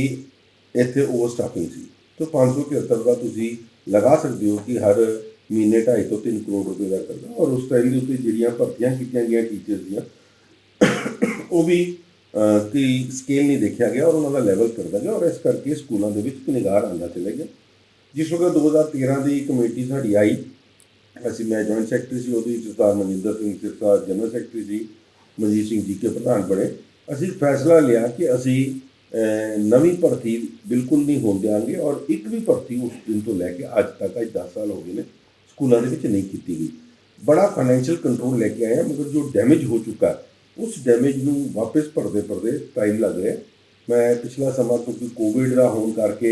[SPEAKER 2] ਇੱਥੇ ਓਵਰ ਸਟਾਫਿੰਗ ਸੀ। ਤਾਂ 573 ਦਾ ਤੁਸੀਂ ਲਗਾ ਸਕਦੇ ਹੋ ਕਿ ਹਰ ਮਹੀਨੇ 2.5 ਤੋਂ 3 ਕਰੋੜ ਰੁਪਏ ਦਾ ਕਰਦਾ। ਔਰ ਉਸ ਟਾਈਮ ਦੇ ਉੱਤੇ ਜਿਹੜੀਆਂ ਭਰਤੀਆਂ ਕੀਤੀਆਂ ਗਈਆਂ ਟੀਚਰਸ ਦੀਆਂ ਉਹ ਵੀ ਕੋਈ ਸਕੇਲ ਨਹੀਂ ਦੇਖਿਆ ਗਿਆ ਔਰ ਉਹਨਾਂ ਦਾ ਲੈਵਲ ਕਰਦਾ ਗਿਆ, ਔਰ ਇਸ ਕਰਕੇ ਸਕੂਲਾਂ ਦੇ ਵਿੱਚ ਨਿਗਾਰ ਆਉਂਦਾ ਚਲੇ ਗਿਆ। ਜਿਸ ਵਕਤ 2013 ਦੀ ਕਮੇਟੀ ਸਾਡੀ ਆਈ, ਅਸੀਂ ਮੈਂ ਜੁਆਇੰਟ ਸੈਕਟਰੀ ਸੀ, ਉਹਦੇ ਵਿੱਚ ਸਰਦਾਰ ਮਨਿੰਦਰ ਸਿੰਘ ਸਿਰਸਾ ਜਨਰਲ ਸੈਕਟਰੀ ਸੀ, ਮਨਜੀਤ ਸਿੰਘ ਜੀ ਕੇ ਪ੍ਰਧਾਨ ਬਣੇ। ਅਸੀਂ ਫੈਸਲਾ ਲਿਆ ਕਿ ਅਸੀਂ ਨਵੀਂ ਭਰਤੀ ਬਿਲਕੁਲ ਨਹੀਂ ਹੋਣ ਦਿਆਂਗੇ, ਔਰ ਇੱਕ ਵੀ ਭਰਤੀ ਉਸ ਦਿਨ ਤੋਂ ਲੈ ਕੇ ਅੱਜ ਤੱਕ, ਅੱਜ 10 ਸਾਲ ਹੋ ਗਏ ਨੇ, ਸਕੂਲਾਂ ਦੇ ਵਿੱਚ ਨਹੀਂ ਕੀਤੀ ਗਈ। ਬੜਾ ਫਾਈਨੈਂਸ਼ੀਅਲ ਕੰਟਰੋਲ ਲੈ ਕੇ ਆਇਆ, ਮਗਰ ਜੋ ਡੈਮੇਜ ਹੋ ਚੁੱਕਾ ਉਸ ਡੈਮੇਜ ਨੂੰ ਵਾਪਸ ਭਰਦੇ ਟਾਈਮ ਲੱਗ ਰਿਹਾ। ਮੈਂ ਪਿਛਲਾ ਸਮਾਂ ਕਿਉਂਕਿ ਕੋਵਿਡ ਦਾ ਹੋਣ ਕਰਕੇ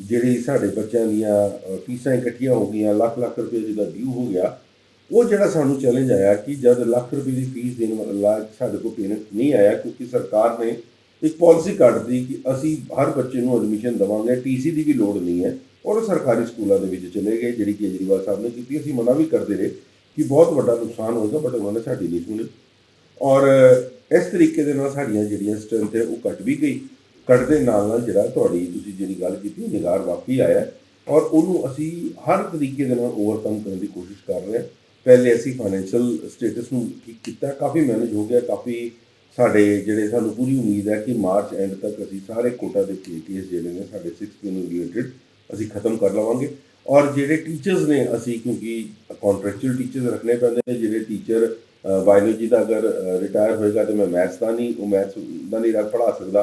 [SPEAKER 2] ਜਿਹੜੀ ਸਾਡੇ ਬੱਚਿਆਂ ਦੀਆਂ ਫੀਸਾਂ ਇਕੱਠੀਆਂ ਹੋ ਗਈਆਂ, ਲੱਖ ਰੁਪਏ ਜਿਹਦਾ ਡਿਊ ਹੋ ਗਿਆ, ਉਹ ਜਿਹੜਾ ਸਾਨੂੰ ਚੈਲੰਜ ਆਇਆ ਕਿ ਜਦ ਲੱਖ ਰੁਪਏ ਦੀ ਫੀਸ ਦੇਣ ਵਾਲਾ ਸਾਡੇ ਕੋਲ ਪੇਮੈਂਟ ਨਹੀਂ ਆਇਆ, ਕਿਉਂਕਿ ਸਰਕਾਰ ਨੇ ਇੱਕ ਪਾਲਿਸੀ ਕੱਢਦੀ ਕਿ ਅਸੀਂ ਹਰ ਬੱਚੇ ਨੂੰ ਐਡਮਿਸ਼ਨ ਦੇਵਾਂਗੇ, ਟੀਸੀ ਦੀ ਵੀ ਲੋੜ ਨਹੀਂ ਹੈ, ਔਰ ਸਰਕਾਰੀ ਸਕੂਲਾਂ ਦੇ ਵਿੱਚ ਚਲੇ ਗਏ, ਜਿਹੜੀ ਕੇਜਰੀਵਾਲ ਸਾਹਿਬ ਨੇ ਕੀਤੀ। ਅਸੀਂ ਮਨਾ ਵੀ ਕਰਦੇ ਰਹੇ ਕਿ ਬਹੁਤ ਵੱਡਾ ਨੁਕਸਾਨ ਹੋਏਗਾ, ਬਟ ਉਹਨਾਂ ਨੇ ਸਾਡੀ ਨਹੀਂ ਸੁਣੀ। ਔਰ ਇਸ ਤਰੀਕੇ ਦੇ ਨਾਲ ਸਾਡੀਆਂ ਜਿਹੜੀਆਂ ਸਟਰੈਂਥ ਹੈ ਉਹ ਘਟ ਵੀ ਗਈ। ਕੱਟਦੇ ਨਾਲ ਜਿਹੜਾ ਤੁਹਾਡੀ ਤੁਸੀਂ ਜਿਹੜੀ ਗੱਲ ਕੀਤੀ ਉਹ ਨਿਗਾਰ ਵਾਪੀ ਆਇਆ, ਔਰ ਉਹਨੂੰ ਅਸੀਂ ਹਰ ਤਰੀਕੇ ਦੇ ਨਾਲ ਓਵਰਕਮ ਕਰਨ ਦੀ ਕੋਸ਼ਿਸ਼ ਕਰ ਰਹੇ ਹਾਂ। ਪਹਿਲੇ ਅਸੀਂ ਫਾਈਨੈਂਸ਼ੀਅਲ ਸਟੇਟਸ ਨੂੰ ਠੀਕ ਕੀਤਾ, ਕਾਫੀ ਮੈਨੇਜ ਹੋ ਗਿਆ, ਕਾਫੀ ਸਾਡੇ ਜਿਹੜੇ ਸਾਨੂੰ ਪੂਰੀ ਉਮੀਦ ਹੈ ਕਿ ਮਾਰਚ ਐਂਡ ਤੱਕ ਅਸੀਂ ਸਾਰੇ ਕੋਟਾ ਦੇ ਕੇਸ ਜਿਹੜੇ ਨੇ ਸਾਡੇ 6 ਨੂੰ ਰਿਲੇਟਡ ਅਸੀਂ ਖਤਮ ਕਰ ਲਵਾਂਗੇ। ਔਰ ਜਿਹੜੇ ਟੀਚਰਸ ਨੇ ਅਸੀਂ ਕਿਉਂਕਿ ਕੰਟਰੈਕਚੁਅਲ ਟੀਚਰਸ ਰੱਖਣੇ ਪੈਂਦੇ ਨੇ, ਜਿਹੜੇ ਟੀਚਰ ਬਾਇਓਲੋਜੀ ਦਾ ਅਗਰ ਰਿਟਾਇਰ ਹੋਏਗਾ ਤਾਂ ਮੈਂ ਮੈਥਸ ਦਾ ਨਹੀਂ ਪੜ੍ਹਾ ਸਕਦਾ,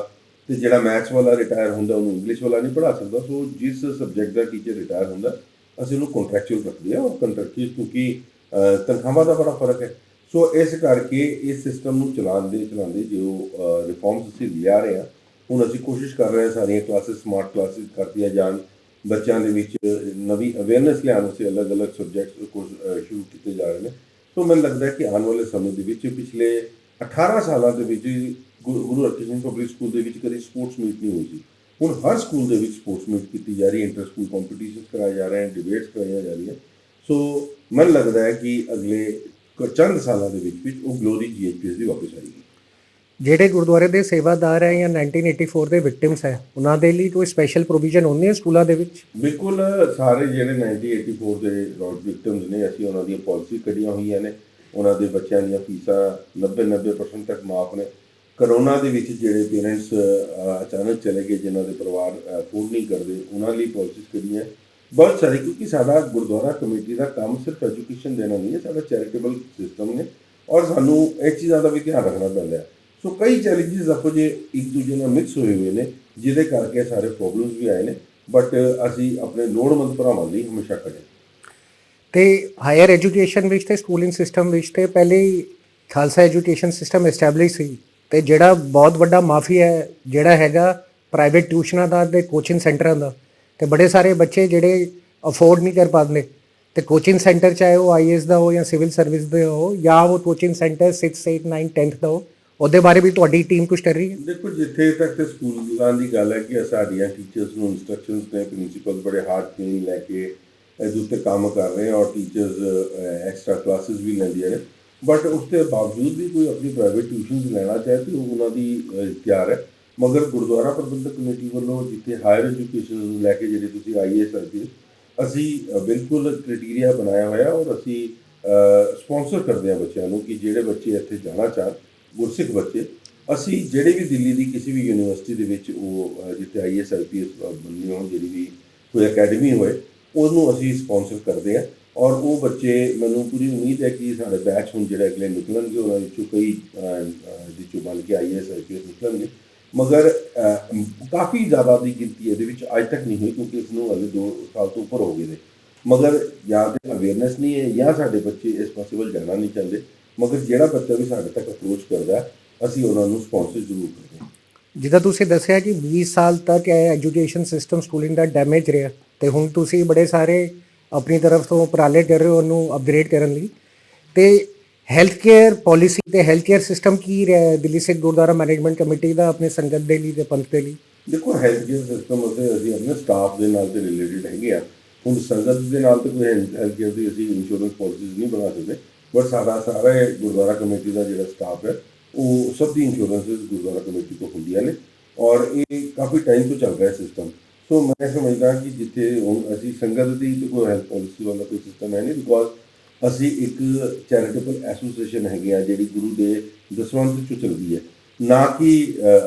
[SPEAKER 2] ਅਤੇ ਜਿਹੜਾ ਮੈਥਸ ਵਾਲਾ ਰਿਟਾਇਰ ਹੁੰਦਾ ਉਹਨੂੰ ਇੰਗਲਿਸ਼ ਵਾਲਾ ਨਹੀਂ ਪੜ੍ਹਾ ਸਕਦਾ। ਸੋ ਜਿਸ ਸਬਜੈਕਟ ਦਾ ਟੀਚਰ ਰਿਟਾਇਰ ਹੁੰਦਾ ਅਸੀਂ ਉਹਨੂੰ ਕੰਟਰੈਕਚੁਅਲ ਰੱਖਦੇ ਹਾਂ, ਔਰ ਕੰਟਰੈਕਚੁਅਲ ਕਿਉਂਕਿ ਤਨਖਾਹਾਂ ਦਾ ਬੜਾ ਫਰਕ ਹੈ। ਸੋ ਇਸ ਕਰਕੇ ਇਸ ਸਿਸਟਮ ਨੂੰ ਚਲਾਉਂਦੇ ਜੋ ਰਿਫੋਰਮਸ ਅਸੀਂ ਲਿਆ ਰਹੇ ਹਾਂ, ਹੁਣ ਅਸੀਂ ਕੋਸ਼ਿਸ਼ ਕਰ ਰਹੇ ਹਾਂ ਸਾਰੀਆਂ ਕਲਾਸਿਸ ਸਮਾਰਟ ਕਲਾਸਿਸ ਕਰਤੀਆਂ ਜਾਣ, ਬੱਚਿਆਂ ਦੇ ਵਿੱਚ ਨਵੀਂ ਅਵੇਅਰਨੈਸ ਲਿਆਉਣ ਵਾਸਤੇ ਅਲੱਗ ਸਬਜੈਕਟਸ ਸ਼ੁਰੂ ਕੀਤੇ ਜਾ ਰਹੇ ਨੇ। ਸੋ ਮੈਨੂੰ ਲੱਗਦਾ ਹੈ ਕਿ ਆਉਣ ਵਾਲੇ ਸਮੇਂ ਦੇ ਵਿੱਚ ਪਿਛਲੇ 18 ਸਾਲਾਂ ਦੇ ਵਿੱਚ ਗੁਰੂ ਹਰਕ੍ਰਿਸ਼ਨ ਸਿੰਘ ਪਬਲਿਕ ਸਕੂਲ ਦੇ ਵਿੱਚ ਕਦੇ ਸਪੋਰਟਸ ਮੀਟ ਨਹੀਂ ਹੋਈ ਸੀ। ਹੁਣ ਹਰ ਸਕੂਲ ਦੇ ਵਿੱਚ ਸਪੋਰਟਸ ਮੀਟ ਕੀਤੀ ਜਾ ਰਹੀ ਹੈ, ਇੰਟਰ ਸਕੂਲ ਕੰਪੀਟੀਸ਼ਨਸ ਕਰਾਏ ਜਾ ਰਹੇ ਹਨ, ਡਿਬੇਟਸ ਕਰਾਈਆਂ ਜਾ ਰਹੀਆਂ। ਸੋ ਮੈਨੂੰ ਲੱਗਦਾ ਹੈ ਕਿ ਅਗਲੇ ਚੰਦ ਸਾਲਾਂ ਦੇ ਵਿੱਚ ਉਹ ਗਲੋਰੀ GHPS ਦੀ ਵਾਪਸ ਆਏਗੀ।
[SPEAKER 1] ਜਿਹੜੇ ਗੁਰਦੁਆਰੇ ਦੇ ਸੇਵਾਦਾਰ ਹੈ ਜਾਂ 1984 ਦੇ ਵਿਕਟਿਮਸ ਹੈ, ਉਹਨਾਂ ਦੇ ਲਈ ਕੋਈ ਸਪੈਸ਼ਲ ਪ੍ਰੋਵੀਜ਼ਨ ਹੁੰਦੀ ਹੈ ਸਕੂਲਾਂ ਦੇ ਵਿੱਚ? ਬਿਲਕੁਲ,
[SPEAKER 2] ਸਾਰੇ ਜਿਹੜੇ 1984 ਦੇ ਵਿਕਟਿਮਸ ਨੇ, ਅਸੀਂ ਉਹਨਾਂ ਦੀਆਂ ਪਾਲਿਸੀ ਕੱਢੀਆਂ ਹੋਈਆਂ ਨੇ, ਉਹਨਾਂ ਦੇ ਬੱਚਿਆਂ ਦੀਆਂ ਫੀਸਾਂ 90% ਤੱਕ ਮਾਫ ਨੇ। ਕਰੋਨਾ ਦੇ ਵਿੱਚ ਜਿਹੜੇ ਪੇਰੈਂਟਸ ਅਚਾਨਕ ਚਲੇ ਗਏ, ਜਿਨ੍ਹਾਂ ਦੇ ਪਰਿਵਾਰ ਅਫੋਰਡ ਨਹੀਂ ਕਰਦੇ, ਉਹਨਾਂ ਲਈ ਪਾਲਿਸੀਜ਼ ਕੱਢੀਆਂ ਬਹੁਤ ਸਾਰੀ, ਕਿਉਂਕਿ ਸਾਡਾ ਗੁਰਦੁਆਰਾ ਕਮੇਟੀ ਦਾ ਕੰਮ ਸਿਰਫ ਐਜੂਕੇਸ਼ਨ ਦੇਣਾ ਨਹੀਂ ਹੈ, ਸਾਡਾ ਚੈਰੀਟੇਬਲ ਸਿਸਟਮ ਨੇ, ਔਰ ਸਾਨੂੰ ਇਹ ਚੀਜ਼ਾਂ ਦਾ ਵੀ ਧਿਆਨ ਰੱਖਣਾ ਪੈਂਦਾ ਹੈ। ਸੋ ਕਈ ਚੈਲੰਜਸ ਆਪੋ ਜੇ ਇੱਕ ਦੂਜੇ ਨਾਲ ਮਿਕਸ ਹੋਏ ਨੇ, ਜਿਹਦੇ ਕਰਕੇ ਸਾਰੇ ਪ੍ਰੋਬਲਮਸ ਵੀ ਆਏ ਨੇ, ਬਟ ਅਸੀਂ ਆਪਣੇ ਲੋੜਵੰਦ ਭਰਾਵਾਂ ਲਈ ਹਮੇਸ਼ਾ ਖੜੇ।
[SPEAKER 1] ਤੇ ਹਾਇਰ ਐਜੂਕੇਸ਼ਨ ਵਿੱਚ ਤੇ ਸਕੂਲਿੰਗ ਸਿਸਟਮ ਵਿੱਚ ਤੇ ਪਹਿਲੇ ਹੀ ਖਾਲਸਾ ਐਜੂਕੇਸ਼ਨ ਸਿਸਟਮ ਐਸਟੈਬਲਿਸ਼ ਸੀ, ਤੇ ਜਿਹੜਾ ਬਹੁਤ ਵੱਡਾ ਮਾਫੀਆ ਹੈ ਜਿਹੜਾ ਹੈਗਾ ਪ੍ਰਾਈਵੇਟ ਟਿਊਸ਼ਨਾਂ ਦਾ ਤੇ ਕੋਚਿੰਗ ਸੈਂਟਰਾਂ ਦਾ, ਤੇ ਬੜੇ ਸਾਰੇ ਬੱਚੇ ਜਿਹੜੇ ਅਫੋਰਡ ਨਹੀਂ ਕਰ ਪਾਉਂਦੇ, ਤੇ ਕੋਚਿੰਗ ਸੈਂਟਰ ਚਾਹੇ ਉਹ IAS ਦਾ ਹੋ ਜਾਂ ਸਿਵਲ ਸਰਵਿਸ ਦੇ ਹੋ, ਜਾਂ ਉਹ ਕੋਚਿੰਗ ਸੈਂਟਰ 6, 8, 9, 10th ਦਾ ਹੋ, ਉਹਦੇ ਬਾਰੇ ਵੀ ਤੁਹਾਡੀ ਟੀਮ ਕੁਛ ਕਰ ਰਹੀ ਹੈ?
[SPEAKER 2] ਦੇਖੋ, ਜਿੱਥੇ ਤੱਕ ਤੇ ਸਕੂਲਾਂ ਦੀ ਗੱਲ ਹੈ ਕਿ ਸਾਡੀਆਂ ਟੀਚਰਸ ਨੂੰ ਇੰਸਟਰਕਸ਼ਨਸ ਨੇ, ਪ੍ਰਿੰਸੀਪਲ ਬੜੇ ਹਾਰਡ ਟ੍ਰੇਨਿੰਗ ਲੈ ਕੇ ਇਹਦੇ ਉੱਤੇ ਕੰਮ ਕਰ ਰਹੇ, ਔਰ ਟੀਚਰਸ ਐਕਸਟਰਾ ਕਲਾਸਿਸ ਵੀ ਲੈਂਦੀਆਂ ਨੇ, ਬਟ ਉਸ ਦੇ ਬਾਵਜੂਦ ਵੀ ਕੋਈ ਆਪਣੀ ਪ੍ਰਾਈਵੇਟ ਟਿਊਸ਼ਨਸ ਲੈਣਾ ਚਾਹੇ ਤਾਂ ਉਹ ਉਹਨਾਂ ਦੀ ਇਖਤਿਆਰ ਹੈ। ਮਗਰ ਗੁਰਦੁਆਰਾ ਪ੍ਰਬੰਧਕ ਕਮੇਟੀ ਵੱਲੋਂ ਜਿੱਥੇ ਹਾਇਰ ਐਜੂਕੇਸ਼ਨ ਨੂੰ ਲੈ ਕੇ ਜਿਹੜੇ ਤੁਸੀਂ IAS ਅਸੀਂ ਬਿਲਕੁਲ ਕ੍ਰਾਈਟੀਰੀਆ ਬਣਾਇਆ ਹੋਇਆ, ਔਰ ਅਸੀਂ ਸਪੋਂਸਰ ਕਰਦੇ ਹਾਂ ਬੱਚਿਆਂ ਨੂੰ ਕਿ ਜਿਹੜੇ ਬੱਚੇ ਇੱਥੇ ਜਾਣਾ ਚਾਹਣ, ਗੁਰਸਿੱਖ ਬੱਚੇ, ਅਸੀਂ ਜਿਹੜੇ ਵੀ ਦਿੱਲੀ ਦੀ ਕਿਸੇ ਵੀ ਯੂਨੀਵਰਸਿਟੀ ਦੇ ਵਿੱਚ ਉਹ ਜਿੱਥੇ IAS IPS ਬਣਨੀ ਹੋਣ, ਜਿਹੜੀ ਵੀ ਕੋਈ ਅਕੈਡਮੀ ਹੋਏ, ਉਹਨੂੰ ਅਸੀਂ ਸਪੋਂਸਰ ਕਰਦੇ ਹਾਂ। ਔਰ ਉਹ ਬੱਚੇ, ਮੈਨੂੰ ਪੂਰੀ ਉਮੀਦ ਹੈ ਕਿ ਸਾਡੇ ਬੈਚ ਹੁਣ ਜਿਹੜੇ ਅਗਲੇ ਨਿਕਲਣਗੇ, ਉਹਨਾਂ ਵਿੱਚੋਂ ਕਈ ਵਿੱਚੋਂ ਬਣ ਕੇ IAS IPS ਨਿਕਲਣਗੇ, ਮਗਰ ਕਾਫੀ ਜ਼ਿਆਦਾ ਦੀ ਗਿਣਤੀ ਇਹਦੇ ਵਿੱਚ ਅੱਜ ਤੱਕ ਨਹੀਂ ਹੋਈ, ਕਿਉਂਕਿ ਇਸ ਨੂੰ ਅਗਲੇ 2 ਸਾਲ ਤੋਂ ਉੱਪਰ ਹੋ ਗਏ ਨੇ। ਮਗਰ ਜਾਂ ਤਾਂ ਅਵੇਅਰਨੈਸ ਨਹੀਂ ਹੈ, ਜਾਂ ਸਾਡੇ ਬੱਚੇ ਇਸ ਪਾਸੇ ਵੱਲ ਜਾਣਾ ਨਹੀਂ ਚਾਹੁੰਦੇ। ਮਗਰ ਜਿਹੜਾ ਬੱਚਾ ਵੀ ਸਾਡੇ ਤੱਕ ਅਪਰੋਚ ਕਰਦਾ, ਅਸੀਂ ਉਹਨਾਂ ਨੂੰ ਸਪੋਂਸਰ ਜ਼ਰੂਰ ਕਰਦੇ ਹਾਂ।
[SPEAKER 1] ਜਿੱਦਾਂ ਤੁਸੀਂ ਦੱਸਿਆ ਕਿ 20 ਸਾਲ ਤੱਕ ਇਹ ਐਜੂਕੇਸ਼ਨ ਸਿਸਟਮ ਸਕੂਲਿੰਗ ਦਾ ਡੈਮੇਜ ਰਿਹਾ, ਤੇ ਹੁਣ ਤੁਸੀਂ ਬੜੇ ਸਾਰੇ ਆਪਣੀ ਤਰਫ ਤੋਂ ਉਪਰਾਲੇ ਕਰ ਰਹੇ ਹੋ ਉਹਨੂੰ ਅਪਗ੍ਰੇਡ ਕਰਨ ਲਈ, ਤੇ ਹੈਲਥ ਕੇਅਰ ਪੋਲਿਸੀ ਤੇ ਹੈਲਥ ਕੇਅਰ ਸਿਸਟਮ ਕੀ ਰਿਹਾ ਹੈ ਦਿੱਲੀ ਸਿੱਖ ਗੁਰਦੁਆਰਾ ਮੈਨੇਜਮੈਂਟ ਕਮੇਟੀ ਦਾ ਆਪਣੇ ਸੰਗਤ ਦੇ ਲਈ ਤੇ ਪੰਥ ਦੇ ਲਈ?
[SPEAKER 2] ਦੇਖੋ, ਹੈਲਥ ਕੇਅਰ ਸਿਸਟਮ ਅਤੇ ਅਸੀਂ ਆਪਣੇ ਸਟਾਫ ਦੇ ਨਾਲ ਤੇ ਰਿਲੇਟਡ ਹੈਗੇ ਆ, ਹੁਣ ਸੰਗਤ ਦੇ ਨਾਲ ਤਾਂ ਕੋਈ ਹੈਲਥ ਕੇਅਰ ਦੀ ਅਸੀਂ ਇੰਸ਼ੋਰੈਂਸ ਪਾਲਿਸੀਜ਼ ਨਹੀਂ ਬਣਾ ਸਕਦੇ, ਬਟ ਸਾਰਾ ਇਹ ਗੁਰਦੁਆਰਾ ਕਮੇਟੀ ਦਾ ਜਿਹੜਾ ਸਟਾਫ ਹੈ ਉਹ ਸਭ ਦੀ ਇੰਸ਼ੋਰੈਂਸਿਸ ਗੁਰਦੁਆਰਾ ਕਮੇਟੀ ਤੋਂ ਹੁੰਦੀਆਂ ਨੇ, ਔਰ ਇਹ ਕਾਫੀ ਟਾਈਮ ਤੋਂ ਚੱਲ ਰਿਹਾ ਸਿਸਟਮ। ਸੋ ਮੈਂ ਸਮਝਦਾ ਕਿ ਜਿੱਥੇ ਹੁਣ ਅਸੀਂ ਸੰਗਤ ਦੀ ਤਾਂ ਕੋਈ ਹੈਲਥ ਪਾਲਿਸੀ ਵਾਲਾ ਕੋਈ ਸਿਸਟਮ ਹੈ ਨਹੀਂ, ਬਿਕੋਜ਼ ਅਸੀਂ ਇੱਕ ਚੈਰੀਟੇਬਲ ਐਸੋਸੀਏਸ਼ਨ ਹੈਗੇ ਆ ਜਿਹੜੀ ਗੁਰੂ ਦੇ ਦਸਵੰਧ 'ਚੋਂ ਚੱਲਦੀ ਹੈ, ਨਾ ਕਿ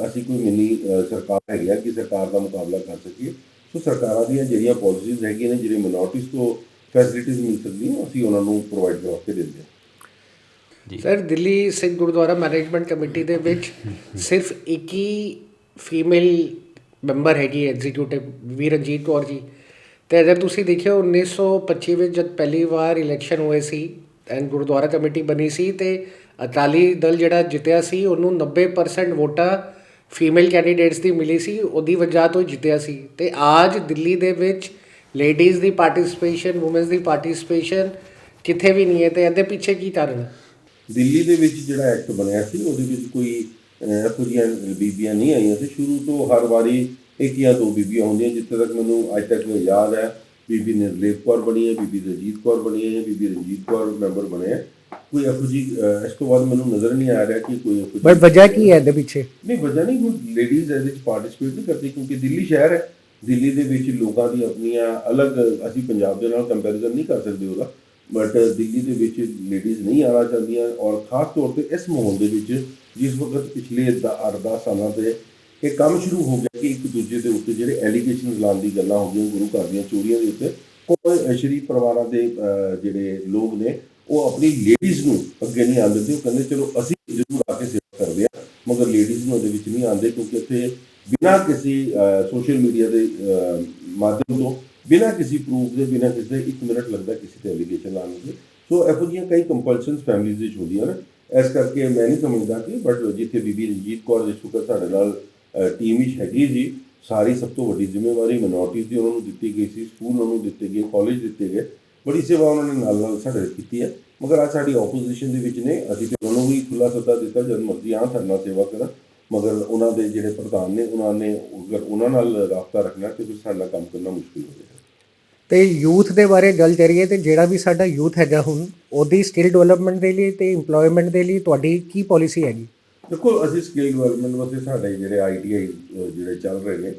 [SPEAKER 2] ਅਸੀਂ ਕੋਈ ਮਿੰਨੀ ਸਰਕਾਰ ਹੈਗੀ ਆ ਕਿ ਸਰਕਾਰ ਦਾ ਮੁਕਾਬਲਾ ਕਰ ਸਕੀਏ। ਸੋ ਸਰਕਾਰਾਂ ਦੀਆਂ ਜਿਹੜੀਆਂ ਪਾਲਿਸੀਜ਼ ਹੈਗੀਆਂ ਨੇ, ਜਿਹੜੇ ਮਿਨੋਰਟੀਜ਼ ਤੋਂ ਫੈਸਿਲਿਟੀਜ਼ ਮਿਲ ਸਕਦੀਆਂ, ਅਸੀਂ ਉਹਨਾਂ ਨੂੰ ਪ੍ਰੋਵਾਈਡ ਕਰਵਾ ਕੇ ਦਿੰਦੇ ਹਾਂ।
[SPEAKER 1] Sir, Delhi Sikh Gurdwara management committee ਦੇ ਵਿੱਚ ਸਿਰਫ ਇੱਕ ਹੀ ਫੀਮੇਲ ਮੈਂਬਰ ਹੈਗੀ ਐਗਜ਼ੀਕਿਊਟਿਵ, ਵੀ ਰਣਜੀਤ ਕੌਰ ਜੀ। ਅਤੇ ਅਗਰ ਤੁਸੀਂ ਦੇਖਿਓ 1925 ਵਿੱਚ ਜਦ ਪਹਿਲੀ ਵਾਰ ਇਲੈਕਸ਼ਨ ਹੋਏ ਸੀ ਐਂਡ ਗੁਰਦੁਆਰਾ ਕਮੇਟੀ ਬਣੀ ਸੀ, ਅਤੇ ਅਕਾਲੀ ਦਲ ਜਿਹੜਾ ਜਿੱਤਿਆ ਸੀ ਉਹਨੂੰ 90% ਵੋਟਾਂ ਫੀਮੇਲ ਕੈਂਡੀਡੇਟਸ ਦੀ ਮਿਲੀ ਸੀ, ਉਹਦੀ ਵਜ੍ਹਾ ਤੋਂ ਜਿੱਤਿਆ ਸੀ। ਅਤੇ ਅੱਜ ਦਿੱਲੀ ਦੇ ਵਿੱਚ ਲੇਡੀਜ਼ ਦੀ ਪਾਰਟਿਸਿਪੇਸ਼ਨ, ਵੂਮਨਸ ਦੀ ਪਾਰਟਿਸਿਪੇਸ਼ਨ ਕਿਤੇ ਵੀ ਨਹੀਂ ਹੈ, ਅਤੇ ਇਹਦੇ ਪਿੱਛੇ ਕੀ ਕਾਰਨ ਹੈ?
[SPEAKER 2] ਦਿੱਲੀ ਦੇ ਵਿੱਚ ਜਿਹੜਾ ਐਕਟ ਬਣਿਆ ਸੀ ਉਹਦੇ ਵਿੱਚ ਕੋਈ ਇਹੋ ਜਿਹੀਆਂ ਬੀਬੀਆਂ ਨਹੀਂ ਆਈਆਂ ਸੀ। ਸ਼ੁਰੂ ਤੋਂ ਹਰ ਵਾਰੀ ਇੱਕ ਜਾਂ ਦੋ ਬੀਬੀਆਂ ਹੁੰਦੀਆਂ, ਜਿੱਥੇ ਤੱਕ ਮੈਨੂੰ ਅੱਜ ਤੱਕ ਯਾਦ ਹੈ ਬੀਬੀ ਨਿਰਲੇਪ ਕੌਰ ਬਣੀ ਹੈ, ਬੀਬੀ ਰਣਜੀਤ ਕੌਰ ਬਣੀ ਹੈ, ਬੀਬੀ ਰਣਜੀਤ ਕੌਰ ਮੈਂਬਰ ਬਣੇ ਹੈ। ਕੋਈ ਇਹੋ ਜਿਹੀ ਇਸ ਤੋਂ ਬਾਅਦ ਮੈਨੂੰ ਨਜ਼ਰ ਨਹੀਂ ਆ ਰਿਹਾ ਕਿ ਕੋਈ
[SPEAKER 1] ਬਟ ਵਜ੍ਹਾ ਕੀ ਹੈ ਇਹਦੇ ਪਿੱਛੇ?
[SPEAKER 2] ਨਹੀਂ, ਵਜ੍ਹਾ ਨਹੀਂ, ਹੁਣ ਲੇਡੀਜ਼ ਇਹਦੇ ਵਿੱਚ ਪਾਰਟਿਸਿਪੇਟ ਨਹੀਂ ਕਰਦੀ ਕਿਉਂਕਿ ਦਿੱਲੀ ਸ਼ਹਿਰ ਹੈ। ਦਿੱਲੀ ਦੇ ਵਿੱਚ ਲੋਕਾਂ ਦੀ ਆਪਣੀਆਂ ਅਲੱਗ, ਅਸੀਂ ਪੰਜਾਬ ਦੇ ਨਾਲ ਕੰਪੈਰੀਜ਼ਨ ਨਹੀਂ ਕਰ ਸਕਦੇ ਉਹਦਾ, ਬਟ ਦਿੱਲੀ ਦੇ ਵਿੱਚ ਲੇਡੀਜ਼ ਨਹੀਂ ਆਉਣਾ ਚਾਹੁੰਦੀਆਂ, ਔਰ ਖ਼ਾਸ ਤੌਰ 'ਤੇ ਇਸ ਮਾਹੌਲ ਦੇ ਵਿੱਚ ਜਿਸ ਵਕਤ ਪਿਛਲੇ 8-10 ਸਾਲਾਂ ਤੋਂ ਇਹ ਕੰਮ ਸ਼ੁਰੂ ਹੋ ਗਿਆ ਕਿ ਇੱਕ ਦੂਜੇ ਦੇ ਉੱਤੇ ਜਿਹੜੇ ਐਲੀਗੇਸ਼ਨ ਲਾਉਣ ਦੀ ਗੱਲਾਂ ਹੋ ਗਈਆਂ ਗੁਰੂ ਘਰ ਦੀਆਂ ਚੋਰੀਆਂ ਦੇ ਉੱਤੇ, ਕੋਈ ਸ਼ਰੀਫ ਪਰਿਵਾਰਾਂ ਦੇ ਜਿਹੜੇ ਲੋਕ ਨੇ ਉਹ ਆਪਣੀ ਲੇਡੀਜ਼ ਨੂੰ ਅੱਗੇ ਨਹੀਂ ਆਉਣ ਦਿੰਦੇ। ਉਹ ਕਹਿੰਦੇ ਚਲੋ ਅਸੀਂ ਜ਼ਰੂਰ ਆ ਕੇ ਸੇਵਾ ਕਰਦੇ ਹਾਂ, ਮਗਰ ਲੇਡੀਜ਼ ਨੂੰ ਉਹਦੇ ਵਿੱਚ ਨਹੀਂ ਆਉਂਦੇ, ਕਿਉਂਕਿ ਇੱਥੇ ਬਿਨਾਂ ਕਿਸੇ ਸੋਸ਼ਲ ਮੀਡੀਆ ਦੇ ਮਾਧਿਅਮ ਤੋਂ, ਬਿਨਾਂ ਕਿਸੇ ਪ੍ਰੂਫ ਦੇ, ਬਿਨਾਂ ਕਿਸੇ ਦੇ 1 ਮਿੰਟ ਲੱਗਦਾ ਕਿਸੇ 'ਤੇ ਐਲੀਗੇਸ਼ਨ ਲਾਉਣ ਦੇ। ਸੋ ਇਹੋ ਜਿਹੀਆਂ ਕਈ ਕੰਪਲਸ਼ਨਸ ਫੈਮਲੀਜ਼ ਵਿੱਚ ਹੁੰਦੀਆਂ ਨੇ। ਇਸ ਕਰਕੇ ਮੈਂ ਨਹੀਂ ਸਮਝਦਾ ਕਿ, ਬਟ ਜਿੱਥੇ ਬੀਬੀ ਰਣਜੀਤ ਕੌਰ ਜਿਸ ਵਕਤ ਸਾਡੇ ਨਾਲ ਟੀਮ ਵਿੱਚ ਹੈਗੀ ਜੀ, ਸਾਰੀ ਸਭ ਤੋਂ ਵੱਡੀ ਜ਼ਿੰਮੇਵਾਰੀ ਮਿਨੋਰਟੀਜ਼ ਦੀ ਉਹਨਾਂ ਨੂੰ ਦਿੱਤੀ ਗਈ ਸੀ, ਸਕੂਲ ਉਹਨਾਂ ਨੂੰ ਦਿੱਤੇ ਗਏ, ਕਾਲਜ ਦਿੱਤੇ ਗਏ, ਬੜੀ ਸੇਵਾ ਉਹਨਾਂ ਨੇ ਨਾਲ ਸਾਡੇ ਕੀਤੀ ਹੈ। ਮਗਰ ਅੱਜ ਸਾਡੀ ਆਪੋਜੀਸ਼ਨ ਦੇ ਵਿੱਚ ਨੇ, ਅਸੀਂ ਤਾਂ ਉਹਨਾਂ ਨੂੰ ਵੀ ਖੁੱਲ੍ਹਾ ਸੱਦਾ ਦਿੱਤਾ ਜਦ ਮਰਜ਼ੀ ਆਉਣ ਸਾਡੇ ਨਾਲ ਸੇਵਾ ਕਰਨ, ਮਗਰ ਉਹਨਾਂ ਦੇ ਜਿਹੜੇ ਪ੍ਰਧਾਨ ਨੇ ਉਹਨਾਂ ਨੇ ਅਗਰ ਉਹਨਾਂ ਨਾਲ ਰਾਬਤਾ ਰੱਖਣਾ ਤਾਂ ਫਿਰ ਸਾਡਾ ਕੰਮ ਕਰਨਾ ਮੁਸ਼ਕਿਲ ਹੋ ਜਾਏਗਾ।
[SPEAKER 1] ਅਤੇ ਯੂਥ ਦੇ ਬਾਰੇ ਗੱਲ ਕਰੀਏ ਤਾਂ ਜਿਹੜਾ ਵੀ ਸਾਡਾ ਯੂਥ ਹੈਗਾ ਹੁਣ, ਉਹਦੀ ਸਕਿੱਲ ਡਿਵੈਲਪਮੈਂਟ ਦੇ ਲਈ ਅਤੇ ਇੰਪਲੋਇਮੈਂਟ ਦੇ ਲਈ ਤੁਹਾਡੀ ਕੀ ਪੋਲਿਸੀ ਹੈਗੀ?
[SPEAKER 2] ਦੇਖੋ, ਅਸੀਂ ਸਕਿੱਲ ਡਿਵੈਲਪਮੈਂਟ ਵਾਸਤੇ ਸਾਡੇ ਜਿਹੜੇ ITI ਜਿਹੜੇ ਚੱਲ ਰਹੇ ਨੇ,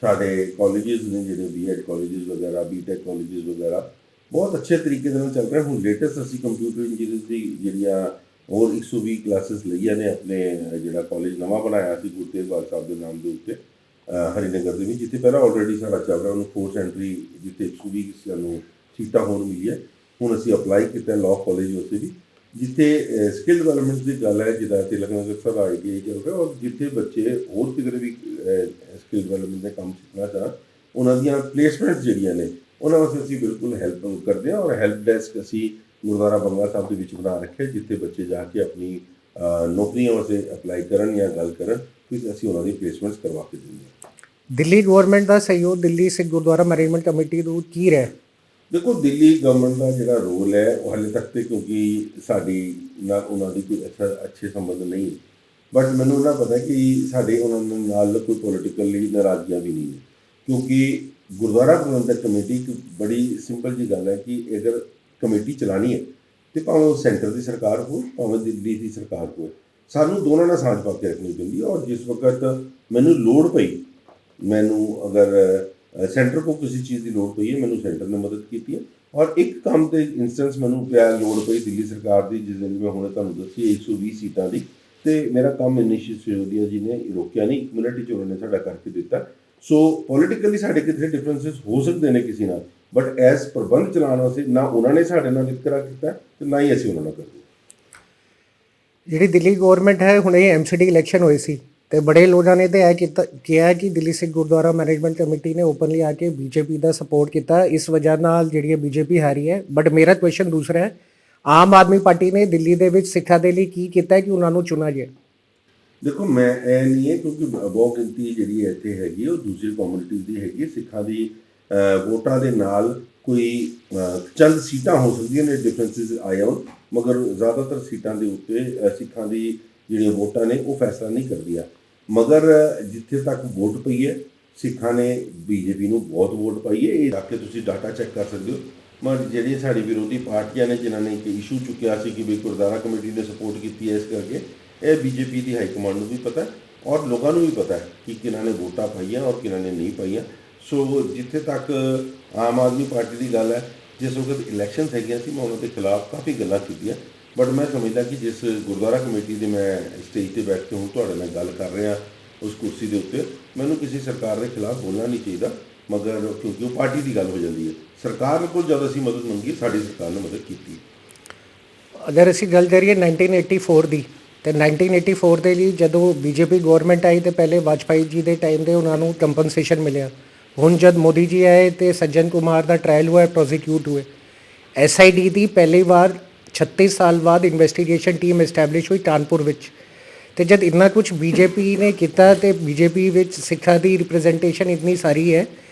[SPEAKER 2] ਸਾਡੇ ਕਾਲਜਿਸ ਨੇ ਜਿਹੜੇ B.Ed ਕਾਲਜਿਸ ਵਗੈਰਾ, B.Tech ਕਾਲਜਿਸ ਵਗੈਰਾ ਬਹੁਤ ਅੱਛੇ ਤਰੀਕੇ ਦੇ ਨਾਲ ਚੱਲ ਰਿਹਾ। ਹੁਣ ਲੇਟੈਸਟ ਅਸੀਂ ਕੰਪਿਊਟਰ ਇੰਜੀਨੀਅਰਿੰਗ ਦੀ ਜਿਹੜੀਆਂ ਹੋਰ 120 ਕਲਾਸਿਸ ਲਈਆਂ ਨੇ, ਆਪਣੇ ਜਿਹੜਾ ਕਾਲਜ ਨਵਾਂ ਬਣਾਇਆ ਸੀ ਗੁਰੂ ਤੇਗ ਬਹਾਦਰ ਸਾਹਿਬ ਦੇ ਨਾਮ ਦੇ ਉੱਤੇ ਹਰੀਨਗਰ ਦੇ ਵਿੱਚ, ਜਿੱਥੇ ਪਹਿਲਾਂ ਆਲਰੇਡੀ ਸਾਡਾ ਚੱਲ ਰਿਹਾ, ਉਹਨੂੰ ਫੋਰਸ ਐਂਟਰੀ ਜਿੱਥੇ 120 ਸਾਨੂੰ ਸੀਟਾਂ ਹੁਣ ਮਿਲੀ ਹੈ। ਹੁਣ ਅਸੀਂ ਅਪਲਾਈ ਕੀਤਾ ਲਾਅ ਕਾਲਜ ਉੱਤੇ ਵੀ, ਜਿੱਥੇ ਸਕਿੱਲ ਡਿਵੈਲਪਮੈਂਟ ਦੀ ਗੱਲ ਹੈ, ਜਿੱਦਾਂ ਤਿਲਕ ਨਗਰ ਸਾਡਾ ITI ਚੱਲ ਰਿਹਾ, ਔਰ ਜਿੱਥੇ ਬੱਚੇ ਹੋਰ ਕਿਧਰੇ ਵੀ ਸਕਿੱਲ ਡਿਵੈਲਪਮੈਂਟ ਦੇ ਕੰਮ ਸਿੱਖਣਾ ਚਾਹਣ, ਉਹਨਾਂ ਦੀਆਂ ਪਲੇਸਮੈਂਟਸ ਜਿਹੜੀਆਂ ਨੇ ਉਹਨਾਂ ਵਾਸਤੇ ਅਸੀਂ ਬਿਲਕੁਲ ਹੈਲਪ ਕਰਦੇ ਹਾਂ। ਔਰ ਹੈਲਪ ਡੈਸਕ ਅਸੀਂ ਗੁਰਦੁਆਰਾ ਬੰਗਲਾ ਸਾਹਿਬ ਦੇ ਵਿੱਚ ਬਣਾ ਰੱਖਿਆ, ਜਿੱਥੇ ਬੱਚੇ ਜਾ ਕੇ ਆਪਣੀ ਨੌਕਰੀਆਂ ਵਾਸਤੇ ਅਪਲਾਈ ਕਰਨ ਜਾਂ ਗੱਲ ਕਰਨ, ਫਿਰ ਅਸੀਂ ਉਹਨਾਂ ਦੀ ਪਲੇਸਮੈਂਟਸ ਕਰਵਾ ਕੇ ਦਿੰਦੇ ਹਾਂ।
[SPEAKER 1] ਦਿੱਲੀ ਗਵਰਨਮੈਂਟ ਦਾ ਸਹਿਯੋਗ ਦਿੱਲੀ ਸਿੱਖ ਗੁਰਦੁਆਰਾ ਮੈਨੇਜਮੈਂਟ ਕਮੇਟੀ ਨੂੰ ਕੀ ਰਿਹਾ?
[SPEAKER 2] ਦੇਖੋ, ਦਿੱਲੀ ਗਵਰਨਮੈਂਟ ਦਾ ਜਿਹੜਾ ਰੋਲ ਹੈ ਉਹ ਹਾਲੇ ਤੱਕ ਤੇ, ਕਿਉਂਕਿ ਸਾਡੀ ਨਾਲ ਉਹਨਾਂ ਦੀ ਕੋਈ ਅੱਛੇ ਸੰਬੰਧ ਨਹੀਂ, ਬਟ ਮੈਨੂੰ ਉਹਨਾਂ ਪਤਾ ਕਿ ਸਾਡੇ ਉਹਨਾਂ ਨਾਲ ਕੋਈ ਪੋਲੀਟੀਕਲੀ ਨਾਰਾਜ਼ਗੀਆਂ ਵੀ ਨਹੀਂ ਹੈ, ਕਿਉਂਕਿ ਗੁਰਦੁਆਰਾ ਪ੍ਰਬੰਧਕ ਕਮੇਟੀ ਇੱਕ ਬੜੀ ਸਿੰਪਲ ਜਿਹੀ ਗੱਲ ਹੈ ਕਿ ਅਗਰ ਕਮੇਟੀ ਚਲਾਉਣੀ ਹੈ ਅਤੇ ਭਾਵੇਂ ਉਹ ਸੈਂਟਰ ਦੀ ਸਰਕਾਰ ਹੋਵੇ, ਭਾਵੇਂ ਦਿੱਲੀ ਦੀ ਸਰਕਾਰ ਹੋਵੇ, ਸਾਨੂੰ ਦੋਨਾਂ ਨਾਲ ਸਾਂਝ ਪਾ ਕੇ ਰੱਖਣੀ ਪੈਂਦੀ ਹੈ। ਔਰ ਜਿਸ ਵਕਤ ਮੈਨੂੰ ਲੋੜ ਪਈ, ਮੈਨੂੰ ਅਗਰ ਸੈਂਟਰ ਕੋਲ ਕਿਸੇ ਚੀਜ਼ ਦੀ ਲੋੜ ਪਈ ਹੈ, ਮੈਨੂੰ ਸੈਂਟਰ ਨੇ ਮਦਦ ਕੀਤੀ ਹੈ। ਔਰ ਇੱਕ ਕੰਮ ਦੇ ਇੰਸਟੈਂਸ ਮੈਨੂੰ ਲੋੜ ਪਈ ਦਿੱਲੀ ਸਰਕਾਰ ਦੀ, ਜਿਸ ਦਿਨ ਮੈਂ ਹੁਣੇ ਤੁਹਾਨੂੰ ਦੱਸੀ 120 ਸੀਟਾਂ ਦੀ, ਅਤੇ ਮੇਰਾ ਕੰਮ ਮਨੀਸ਼ ਸਿਸੋਦੀਆ ਜੀ ਨੇ ਰੋਕਿਆ ਨਹੀਂ, 1 ਮਿੰਟ 'ਚ ਉਹਨਾਂ ਨੇ ਸਾਡਾ ਕਰਕੇ ਦਿੱਤਾ। ਸੋ ਪੋਲੀਟੀਕਲੀ ਸਾਡੇ ਕਿਤੇ ਡਿਫਰੈਂਸਿਸ ਹੋ ਸਕਦੇ ਨੇ ਕਿਸੇ ਨਾਲ, ਬਟ ਐਜ਼ ਪ੍ਰਬੰਧ ਚਲਾਉਣ ਵਾਸਤੇ ਨਾ ਉਹਨਾਂ ਨੇ ਸਾਡੇ ਨਾਲ ਵਿਤਕਰਾ ਕੀਤਾ ਅਤੇ ਨਾ ਹੀ ਅਸੀਂ ਉਹਨਾਂ ਨਾਲ ਕਰਦੇ।
[SPEAKER 1] ਜਿਹੜੀ ਦਿੱਲੀ ਗਵਰਨਮੈਂਟ ਹੈ, ਹੁਣ ਇਹ MCD ਇਲੈਕਸ਼ਨ ਹੋਏ ਸੀ ਅਤੇ ਬੜੇ ਲੋਕਾਂ ਨੇ ਤਾਂ ਇਹ ਕਿਹਾ ਕਿ ਦਿੱਲੀ ਸਿੱਖ ਗੁਰਦੁਆਰਾ ਮੈਨੇਜਮੈਂਟ ਕਮੇਟੀ ਨੇ ਓਪਨਲੀ ਆ ਕੇ BJP ਦਾ ਸਪੋਰਟ ਕੀਤਾ, ਇਸ ਵਜ੍ਹਾ ਨਾਲ ਜਿਹੜੀ ਹੈ BJP ਹਾਰੀ ਹੈ। ਬਟ ਮੇਰਾ ਕੁਐਸਚਨ ਦੂਸਰਾ ਹੈ, ਆਮ ਆਦਮੀ ਪਾਰਟੀ ਨੇ ਦਿੱਲੀ ਦੇ ਵਿੱਚ ਸਿੱਖਾਂ ਦੇ ਲਈ ਕੀ ਕੀਤਾ ਕਿ ਉਹਨਾਂ ਨੂੰ ਚੁਣਾ ਗਿਆ?
[SPEAKER 2] ਦੇਖੋ, ਮੈਂ ਇਹ ਨਹੀਂ ਹੈ, ਕਿਉਂਕਿ ਬਹੁਤ ਗਿਣਤੀ ਜਿਹੜੀ ਇੱਥੇ ਹੈਗੀ ਉਹ ਦੂਸਰੀ ਕਮਿਊਨਿਟੀਜ਼ ਦੀ ਹੈਗੀ। ਸਿੱਖਾਂ ਦੀ ਵੋਟਾਂ ਦੇ ਨਾਲ ਕੋਈ ਚੰਦ ਸੀਟਾਂ ਹੋ ਸਕਦੀਆਂ ਨੇ ਡਿਫਰੈਂਸਿਸ ਆਏ ਹੋਣ, ਮਗਰ ਜ਼ਿਆਦਾਤਰ ਸੀਟਾਂ ਦੇ ਉੱਤੇ ਸਿੱਖਾਂ ਦੀ ਜਿਹੜੀਆਂ ਵੋਟਾਂ ਨੇ ਉਹ ਫੈਸਲਾ ਨਹੀਂ ਕਰਦੀਆਂ। ਮਗਰ ਜਿੱਥੇ ਤੱਕ ਵੋਟ ਪਈ ਹੈ, ਸਿੱਖਾਂ ਨੇ ਬੀਜੇਪੀ ਨੂੰ ਬਹੁਤ ਵੋਟ ਪਾਈ ਹੈ। ਇਹ ਜਾ ਕੇ ਤੁਸੀਂ ਡਾਟਾ ਚੈੱਕ ਕਰ ਸਕਦੇ ਹੋ। ਮगर ਜਿਹੜੀਆਂ ਸਾਡੀ ਵਿਰੋਧੀ ਪਾਰਟੀਆਂ ਨੇ ਜਿਨ੍ਹਾਂ ਨੇ ਇੱਕ ਇਸ਼ੂ ਚੁੱਕਿਆ ਸੀ ਕਿ ਵੀ ਗੁਰਦੁਆਰਾ ਕਮੇਟੀ ਨੇ ਸਪੋਰਟ ਕੀਤੀ ਹੈ, ਇਸ ਕਰਕੇ ਇਹ ਬੀਜੇਪੀ ਦੀ ਹਾਈ ਕਮਾਂਡ ਨੂੰ ਵੀ ਪਤਾ ਹੈ ਔਰ ਲੋਕਾਂ ਨੂੰ ਵੀ ਪਤਾ ਹੈ ਕਿ ਕਿਹਨਾਂ ਨੇ ਵੋਟਾਂ ਪਾਈਆਂ ਔਰ ਕਿਹਨਾਂ ਨੇ ਨਹੀਂ ਪਾਈਆਂ। ਸੋ ਜਿੱਥੇ ਤੱਕ ਆਮ ਆਦਮੀ ਪਾਰਟੀ ਦੀ ਗੱਲ ਹੈ, ਜਿਸ ਵਕਤ ਇਲੈਕਸ਼ਨਸ ਹੈਗੀਆਂ ਸੀ ਮੈਂ ਉਹਨਾਂ ਦੇ ਖਿਲਾਫ ਕਾਫੀ ਗੱਲਾਂ ਕੀਤੀਆਂ, ਬਟ ਮੈਂ ਸਮਝਦਾ ਕਿ ਜਿਸ ਗੁਰਦੁਆਰਾ ਕਮੇਟੀ ਦੇ ਮੈਂ ਸਟੇਜ ਤੇ ਬੈਠ ਕੇ ਹੁਣ ਤੁਹਾਡੇ ਨਾਲ ਗੱਲ ਕਰ ਰਿਹਾ ਉਸ ਕੁਰਸੀ ਦੇ ਉੱਤੇ, ਮੈਨੂੰ ਕਿਸੇ ਸਰਕਾਰ ਦੇ ਖਿਲਾਫ ਬੋਲਣਾ ਨਹੀਂ ਚਾਹੀਦਾ, ਮਗਰ ਕਿਉਂਕਿ ਉਹ ਪਾਰਟੀ ਦੀ ਗੱਲ ਹੋ ਜਾਂਦੀ ਹੈ। ਸਰਕਾਰ ਕੋਲ ਜਦ ਅਸੀਂ ਮਦਦ ਮੰਗੀ, ਸਾਡੀ ਸਰਕਾਰ ਨੇ ਮਦਦ ਕੀਤੀ।
[SPEAKER 1] ਅਗਰ ਅਸੀਂ ਗੱਲ ਕਰੀਏ 1984 ਦੀ, ਤੇ 1984 ਦੇ ਲਈ ਜਦੋਂ ਬੀਜੇਪੀ ਗਵਰਨਮੈਂਟ ਆਈ ਤੇ ਪਹਿਲੇ ਵਾਜਪਾਈ ਜੀ ਦੇ ਟਾਈਮ ਦੇ ਉਹਨਾਂ ਨੂੰ ਕੰਪਨਸੇਸ਼ਨ ਮਿਲਿਆ। ਹੁਣ ਜਦ ਮੋਦੀ ਜੀ ਆਏ ਤੇ ਸੱਜਣ ਕੁਮਾਰ ਦਾ ਟ੍ਰਾਇਲ ਹੋਇਆ, ਪ੍ਰੋਸੀਕਿਊਟ ਹੋਏ। SIT ਦੀ ਪਹਿਲੀ ਵਾਰ 36 ਸਾਲ ਬਾਅਦ ਇਨਵੈਸਟੀਗੇਸ਼ਨ ਟੀਮ ਐਸਟੈਬਲਿਸ਼ ਹੋਈ ਕਾਨਪੁਰ ਵਿੱਚ। ਤੇ ਜਦ ਇੰਨਾ ਕੁਝ ਬੀਜੇਪੀ ਨੇ ਕੀਤਾ ਤੇ ਬੀਜੇਪੀ ਵਿੱਚ ਸਿੱਖਾਂ ਦੀ ਰਿਪਰੈਜ਼ੈਂਟੇਸ਼ਨ ਇੰਨੀ ਸਾਰੀ ਹੈ,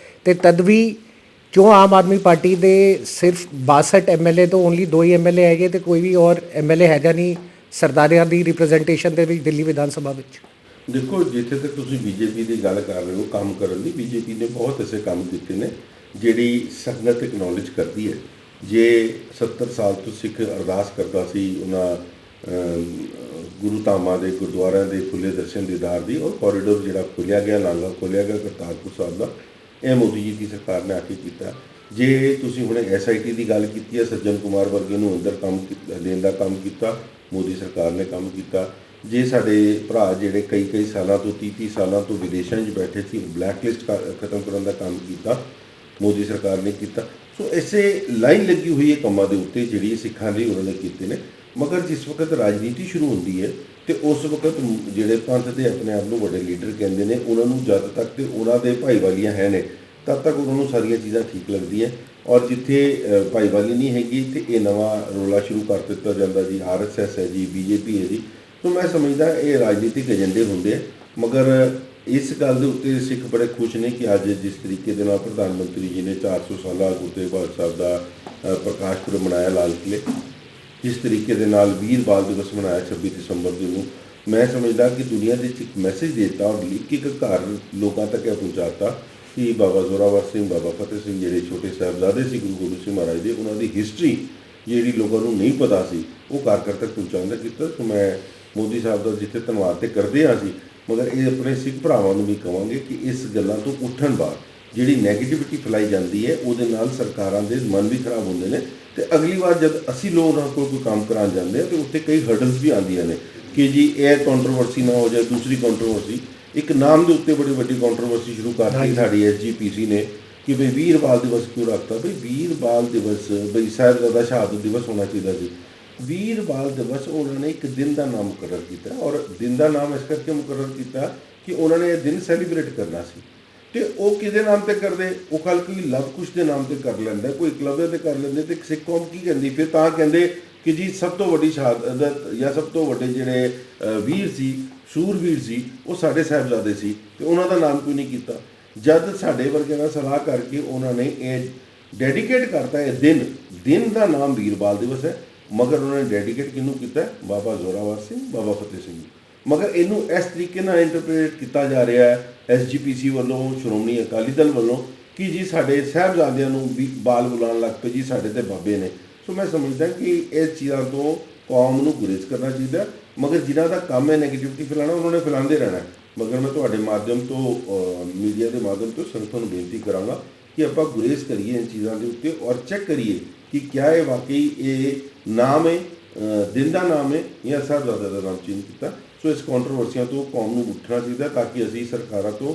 [SPEAKER 1] ਤੇ ਤਦ ਵੀ ਕਿਉਂ ਆਮ ਆਦਮੀ ਪਾਰਟੀ ਦੇ ਸਿਰਫ 62 MLA ਤੋਂ ਓਨਲੀ 2 ਹੀ MLA ਹੈਗੇ ਤੇ ਕੋਈ ਵੀ ਹੋਰ MLA ਹੈਗਾ ਨਹੀਂ ਸਰਦਾਰਿਆਂ ਦੀ ਰਿਪਰੈਜ਼ੈਂਟੇਸ਼ਨ ਦੇ ਵਿੱਚ ਦਿੱਲੀ ਵਿਧਾਨ ਸਭਾ ਵਿੱਚ?
[SPEAKER 2] ਦੇਖੋ, ਜਿੱਥੇ ਤੱਕ ਤੁਸੀਂ ਬੀਜੇਪੀ ਦੀ ਗੱਲ ਕਰ ਰਹੇ ਹੋ ਕੰਮ ਕਰਨ ਦੀ, ਬੀਜੇਪੀ ਨੇ ਬਹੁਤ ਐਸੇ ਕੰਮ ਕੀਤੇ ਨੇ ਜਿਹੜੀ ਸੰਗਤ ਐਕਨੋਲਜ ਕਰਦੀ ਹੈ। ਜੇ 70 ਸਾਲ ਤੋਂ ਸਿੱਖ ਅਰਦਾਸ ਕਰਦਾ ਸੀ ਉਹਨਾਂ ਗੁਰੂ ਧਾਮਾਂ ਦੇ ਗੁਰਦੁਆਰਿਆਂ ਦੇ ਖੁੱਲ੍ਹੇ ਦਰਸ਼ਨ ਦੀਦਾਰ ਦੀ, ਔਰ ਕੋਰੀਡੋਰ ਜਿਹੜਾ ਖੋਲ੍ਹਿਆ ਗਿਆ, ਲਾਂਘਾ ਖੋਲ੍ਹਿਆ ਗਿਆ ਕਰਤਾਰਪੁਰ ਸਾਹਿਬ ਦਾ, ਇਹ ਮੋਦੀ ਜੀ ਦੀ ਸਰਕਾਰ ਨੇ ਆ ਕੇ ਕੀਤਾ। ਜੇ ਤੁਸੀਂ ਹੁਣੇ SIT ਦੀ ਗੱਲ ਕੀਤੀ ਹੈ, ਸੱਜਣ ਕੁਮਾਰ ਵਰਗੇ ਨੂੰ ਅੰਦਰ ਕੰਮ ਦੇਣ ਦਾ ਕੰਮ ਕੀਤਾ, ਮੋਦੀ ਸਰਕਾਰ ਨੇ ਕੰਮ ਕੀਤਾ। ਜੇ ਸਾਡੇ ਭਰਾ ਜਿਹੜੇ ਕਈ ਸਾਲਾਂ ਤੋਂ 30 ਸਾਲਾਂ ਤੋਂ ਵਿਦੇਸ਼ਾਂ 'ਚ ਬੈਠੇ ਸੀ, ਬਲੈਕ ਲਿਸਟ ਖਤਮ ਕਰਨ ਦਾ ਕੰਮ ਕੀਤਾ, ਮੋਦੀ ਸਰਕਾਰ ਨੇ ਕੀਤਾ। ਸੋ ਇਸੇ ਲਾਈਨ ਲੱਗੀ ਹੋਈ ਹੈ ਕੰਮਾਂ ਦੇ ਉੱਤੇ ਜਿਹੜੀ ਸਿੱਖਾਂ ਲਈ ਉਹਨਾਂ ਨੇ ਕੀਤੇ ਨੇ। ਮਗਰ ਜਿਸ ਵਕਤ ਰਾਜਨੀਤੀ ਸ਼ੁਰੂ ਹੁੰਦੀ ਹੈ ਤੇ ਉਸ ਵਕਤ ਜਿਹੜੇ ਪੰਥ ਦੇ ਆਪਣੇ ਆਪ ਨੂੰ ਵੱਡੇ ਲੀਡਰ ਕਹਿੰਦੇ ਨੇ, ਉਹਨਾਂ ਨੂੰ ਜਦ ਤੱਕ ਤੇ ਉਹਨਾਂ ਦੇ ਭਾਈਵਾਲੀਆਂ ਹੈ ਨੇ ਤਦ ਤੱਕ ਉਹਨਾਂ ਨੂੰ ਸਾਰੀਆਂ ਚੀਜ਼ਾਂ ਠੀਕ ਲੱਗਦੀਆਂ, ਔਰ ਜਿੱਥੇ ਭਾਈਵਾਲੀ ਨਹੀਂ ਹੈਗੀ ਤੇ ਇਹ ਨਵਾਂ ਰੌਲਾ ਸ਼ੁਰੂ ਕਰ ਦਿੱਤਾ ਜਾਂਦਾ ਜੀ, RSS ਹੈ ਜੀ, BJP ਹੈ ਜੀ। ਸੋ ਮੈਂ ਸਮਝਦਾ ਇਹ ਰਾਜਨੀਤਿਕ ਏਜੰਡੇ ਹੁੰਦੇ ਆ। ਮਗਰ ਇਸ ਗੱਲ ਦੇ ਉੱਤੇ ਸਿੱਖ ਬੜੇ ਖੁਸ਼ ਨੇ ਕਿ ਅੱਜ ਜਿਸ ਤਰੀਕੇ ਦੇ ਨਾਲ ਪ੍ਰਧਾਨ ਮੰਤਰੀ ਜੀ ਨੇ 400 ਸਾਲਾ ਗੁਰੂ ਤੇਗ ਬਹਾਦਰ ਸਾਹਿਬ ਦਾ ਪ੍ਰਕਾਸ਼ ਪੁਰਬ ਮਨਾਇਆ ਲਾਲ ਕਿਲ੍ਹੇ, ਜਿਸ ਤਰੀਕੇ ਦੇ ਨਾਲ ਵੀਰ ਬਾਲ ਦਿਵਸ ਮਨਾਇਆ 26 ਦਸੰਬਰ ਨੂੰ, ਮੈਂ ਸਮਝਦਾ ਕਿ ਦੁਨੀਆ ਦੇ ਵਿੱਚ ਇੱਕ ਮੈਸੇਜ ਦੇਤਾ ਔਰ ਇੱਕ ਘਰ ਲੋਕਾਂ ਤੱਕ ਇਹ ਪਹੁੰਚਾਤਾ ਕਿ ਬਾਬਾ ਜ਼ੋਰਾਵਰ ਸਿੰਘ, ਬਾਬਾ ਫਤਿਹ ਸਿੰਘ ਜਿਹੜੇ ਛੋਟੇ ਸਾਹਿਬਜ਼ਾਦੇ ਸੀ ਗੁਰੂ ਗੋਬਿੰਦ ਸਿੰਘ ਮਹਾਰਾਜ ਦੇ, ਉਹਨਾਂ ਦੀ ਹਿਸਟਰੀ ਜਿਹੜੀ ਲੋਕਾਂ ਨੂੰ ਨਹੀਂ ਪਤਾ ਸੀ ਉਹ ਘਰ ਘਰ ਤੱਕ ਪਹੁੰਚਾਉਣ ਦਾ ਕੀਤਾ। ਸੋ ਮੈਂ ਮੋਦੀ ਸਾਹਿਬ ਦਾ ਜਿੱਥੇ ਧੰਨਵਾਦ ਤੇ ਕਰਦੇ ਹਾਂ ਅਸੀਂ, ਮਗਰ ਇਹ ਆਪਣੇ ਸਿੱਖ ਭਰਾਵਾਂ ਨੂੰ ਵੀ ਕਹਾਂਗੇ ਕਿ ਇਸ ਗੱਲਾਂ ਤੋਂ ਉੱਠਣ ਬਾਅਦ ਜਿਹੜੀ ਨੈਗੇਟਿਵਿਟੀ ਫੈਲਾਈ ਜਾਂਦੀ ਹੈ ਉਹਦੇ ਨਾਲ ਸਰਕਾਰਾਂ ਦੇ ਮਨ ਵੀ ਖਰਾਬ ਹੁੰਦੇ ਨੇ, ਤੇ ਅਗਲੀ ਵਾਰ ਜਦ ਅਸੀਂ ਲੋਕ ਉਹਨਾਂ ਕੋਲ ਕੋਈ ਕੰਮ ਕਰਾਉਣ ਜਾਂਦੇ ਹਾਂ ਤੇ ਉੱਤੇ ਕਈ ਹਰਡਲਸ ਵੀ ਆਉਂਦੀਆਂ ਨੇ ਕਿ ਜੀ ਇਹ ਕੰਟਰੋਵਰਸੀ ਨਾ ਹੋ ਜਾਏ। ਦੂਸਰੀ ਕੰਟਰੋਵਰਸੀ, ਇੱਕ ਨਾਮ ਦੇ ਉੱਤੇ ਬੜੀ ਵੱਡੀ ਕੰਟਰੋਵਰਸੀ ਸ਼ੁਰੂ ਕਰਤੀ ਸਾਡੀ SGPC ਨੇ ਕਿ ਬਈ ਵੀਰ ਬਾਲ ਦਿਵਸ ਕਿਉਂ ਰੱਖਤਾ। ਬਈ ਵੀਰ ਬਾਲ ਦਿਵਸ ਬਈ ਸਾਹਿਬਜ਼ਾਦਾ ਸ਼ਹਾਦਤ ਦਿਵਸ ਹੋਣਾ ਚਾਹੀਦਾ ਸੀ। ਵੀਰ ਬਾਲ ਦਿਵਸ ਉਹਨਾਂ ਨੇ ਇੱਕ ਦਿਨ ਦਾ ਨਾਮ ਮੁਕਰਰ ਕੀਤਾ, ਔਰ ਦਿਨ ਦਾ ਨਾਮ ਇਸ ਕਰਕੇ ਮੁਕਰਰ ਕੀਤਾ ਕਿ ਉਹਨਾਂ ਨੇ ਇਹ ਦਿਨ ਸੈਲੀਬ੍ਰੇਟ ਕਰਨਾ ਸੀ। ਤੇ ਉਹ ਕਿਹਦੇ ਨਾਮ ਤੇ ਕਰਦੇ? ਉਹ ਕੱਲ ਕੋਈ ਲਵ ਕੁਸ਼ ਦੇ ਨਾਮ ਤੇ ਕਰ ਲੈਂਦਾ, ਕੋਈ ਇਕਲਵਯ ਤੇ ਕਰ ਲੈਂਦੇ, ਤੇ ਸਿੱਖ ਕੌਮ ਕੀ ਕਹਿੰਦੀ ਫਿਰ? ਤਾਂ ਕਹਿੰਦੇ ਕਿ ਜੀ ਸਭ ਤੋਂ ਵੱਡੀ ਸ਼ਹਾਦਤ ਜਾਂ ਸਭ ਤੋਂ ਵੱਡੇ ਜਿਹੜੇ ਵੀਰ ਸੀ, ਸੂਰਵੀਰ ਸੀ, ਉਹ ਸਾਡੇ ਸਾਹਿਬਜ਼ਾਦੇ ਸੀ, ਤੇ ਉਹਨਾਂ ਦਾ ਨਾਮ ਕਿਉਂ ਨਹੀਂ ਕੀਤਾ? ਜਦ ਸਾਡੇ ਵਰਗਿਆਂ ਨਾਲ ਸਲਾਹ ਕਰਕੇ ਉਹਨਾਂ ਨੇ ਇਹ ਡੈਡੀਕੇਟ ਕਰਤਾ, ਇਹ ਦਿਨ ਦਾ ਨਾਮ ਵੀਰ ਬਾਲ ਦਿਵਸ ਹੈ, ਮਗਰ ਉਹਨਾਂ ਨੇ ਡੈਡੀਕੇਟ ਕਿਹਨੂੰ ਕੀਤਾ? ਬਾਬਾ ਜ਼ੋਰਾਵਰ ਸਿੰਘ, ਬਾਬਾ ਫਤਿਹ ਸਿੰਘ। ਮਗਰ ਇਹਨੂੰ ਇਸ ਤਰੀਕੇ ਨਾਲ ਇੰਟਰਪ੍ਰੀਟ ਕੀਤਾ ਜਾ ਰਿਹਾ ਹੈ SGPC ਵੱਲੋਂ, ਸ਼੍ਰੋਮਣੀ ਅਕਾਲੀ ਦਲ ਵੱਲੋਂ, ਕਿ ਜੀ ਸਾਡੇ ਸਾਹਿਬਜ਼ਾਦਿਆਂ ਨੂੰ ਵੀ ਬਾਲ ਬੁਲਾਉਣ ਲੱਗ ਪਏ ਜੀ, ਸਾਡੇ ਤੇ ਬਾਬੇ ਨੇ। ਸੋ ਮੈਂ ਸਮਝਦਾ ਕਿ ਇਸ ਚੀਜ਼ਾਂ ਤੋਂ ਕੌਮ ਨੂੰ ਗੁਰੇਜ਼ ਕਰਨਾ ਚਾਹੀਦਾ, ਮਗਰ ਜਿਨ੍ਹਾਂ ਦਾ ਕੰਮ ਹੈ ਨੈਗੇਟਿਵਿਟੀ ਫੈਲਾਉਣਾ, ਉਹਨਾਂ ਨੇ ਫੈਲਾਉਂਦੇ ਰਹਿਣਾ। ਮਗਰ ਮੈਂ ਤੁਹਾਡੇ ਮਾਧਿਅਮ ਤੋਂ, ਮੀਡੀਆ ਦੇ ਮਾਧਿਅਮ ਤੋਂ ਸੰਗਤਾਂ ਨੂੰ ਬੇਨਤੀ ਕਰਾਂਗਾ ਕਿ ਆਪਾਂ ਗੁਰੇਜ਼ ਕਰੀਏ ਇਨ ਚੀਜ਼ਾਂ ਦੇ ਉੱਤੇ ਔਰ ਚੈੱਕ ਕਰੀਏ ਕਿ ਕਿਆ ਇਹ ਵਾਕਈ ਇਹ ਨਾਮ ਹੈ, ਦਿਨ ਦਾ ਨਾਮ ਹੈ ਜਾਂ ਸਾਹਿਬਜ਼ਾਦੇ ਦਾ ਨਾਮ ਚੇਂਜ ਕੀਤਾ। ਸੋ ਇਸ ਕੰਟਰੋਵਰਸੀਆਂ ਤੋਂ ਕੌਮ ਨੂੰ ਉੱਠਣਾ ਚਾਹੀਦਾ ਤਾਂ ਕਿ ਅਸੀਂ ਸਰਕਾਰਾਂ ਤੋਂ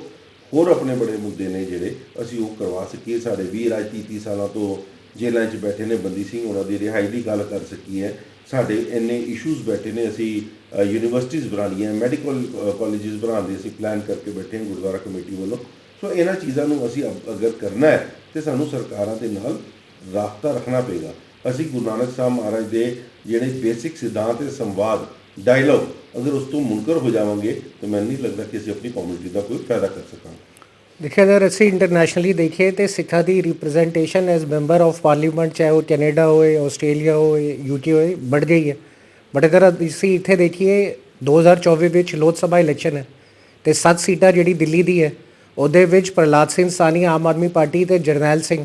[SPEAKER 2] ਹੋਰ ਆਪਣੇ ਬੜੇ ਮੁੱਦੇ ਨੇ ਜਿਹੜੇ ਅਸੀਂ ਉਹ ਕਰਵਾ ਸਕੀਏ। ਸਾਡੇ ਵੀਰ ਅੱਜ 30 ਸਾਲਾਂ ਤੋਂ ਜੇਲ੍ਹਾਂ 'ਚ ਬੈਠੇ ਨੇ, ਬੰਦੀ ਸਿੰਘ ਉਹਨਾਂ ਦੀ ਰਿਹਾਈ ਦੀ ਗੱਲ ਕਰ ਸਕੀਏ। ਸਾਡੇ ਇੰਨੇ ਇਸ਼ੂਜ਼ ਬੈਠੇ ਨੇ, ਅਸੀਂ ਯੂਨੀਵਰਸਿਟੀਜ਼ ਬਣਾਉਣੀਆਂ, ਮੈਡੀਕਲ ਕਾਲਜਿਸ ਬਣਾਉਣ ਦੇ ਅਸੀਂ ਪਲਾਨ ਕਰਕੇ ਬੈਠੇ ਹਾਂ ਗੁਰਦੁਆਰਾ ਕਮੇਟੀ ਵੱਲੋਂ। ਸੋ ਇਹਨਾਂ ਚੀਜ਼ਾਂ ਨੂੰ ਅਸੀਂ ਅਗਰ ਕਰਨਾ ਹੈ ਤਾਂ ਸਾਨੂੰ ਸਰਕਾਰਾਂ ਦੇ ਨਾਲ ਰਾਬਤਾ ਰੱਖਣਾ ਪਏਗਾ। ਅਸੀਂ ਗੁਰੂ ਨਾਨਕ ਸਾਹਿਬ ਮਹਾਰਾਜ ਦੇ ਜਿਹੜੇ ਬੇਸਿਕ ਸਿਧਾਂਤ ਤੇ ਸੰਵਾਦ, ਡਾਇਲੋਗ, ਅਗਰ ਉਸ ਤੋਂ ਮੁਨਕਰ ਹੋ ਜਾਵਾਂਗੇ ਤਾਂ ਮੈਨੂੰ ਨਹੀਂ ਲੱਗਦਾ ਕਿ ਅਸੀਂ ਆਪਣੀ ਕਮਿਊਨਿਟੀ ਦਾ ਕੋਈ ਫਾਇਦਾ ਕਰ ਸਕਾਂਗੇ।
[SPEAKER 1] ਦੇਖਿਆ ਅਗਰ ਅਸੀਂ ਇੰਟਰਨੈਸ਼ਨਲੀ ਦੇਖੀਏ ਤਾਂ ਸਿੱਖਾਂ ਦੀ representation as member of parliament, ਚਾਹੇ ਉਹ ਕੈਨੇਡਾ ਹੋਏ, ਆਸਟ੍ਰੇਲੀਆ ਹੋਏ, UK ਹੋਏ, ਵੱਧ ਗਈ ਹੈ। ਬਟ ਅਗਰ ਅਸੀਂ ਇੱਥੇ ਦੇਖੀਏ 2024 ਵਿੱਚ ਲੋਕ ਸਭਾ ਇਲੈਕਸ਼ਨ ਹੈ ਅਤੇ 7 ਸੀਟਾਂ ਜਿਹੜੀ ਦਿੱਲੀ ਦੀ ਹੈ ਉਹਦੇ ਵਿੱਚ ਪ੍ਰਹਲਾਦ ਸਿੰਘ ਸਾਨੀ ਆਮ ਆਦਮੀ ਪਾਰਟੀ ਤੇ ਜਰਨੈਲ ਸਿੰਘ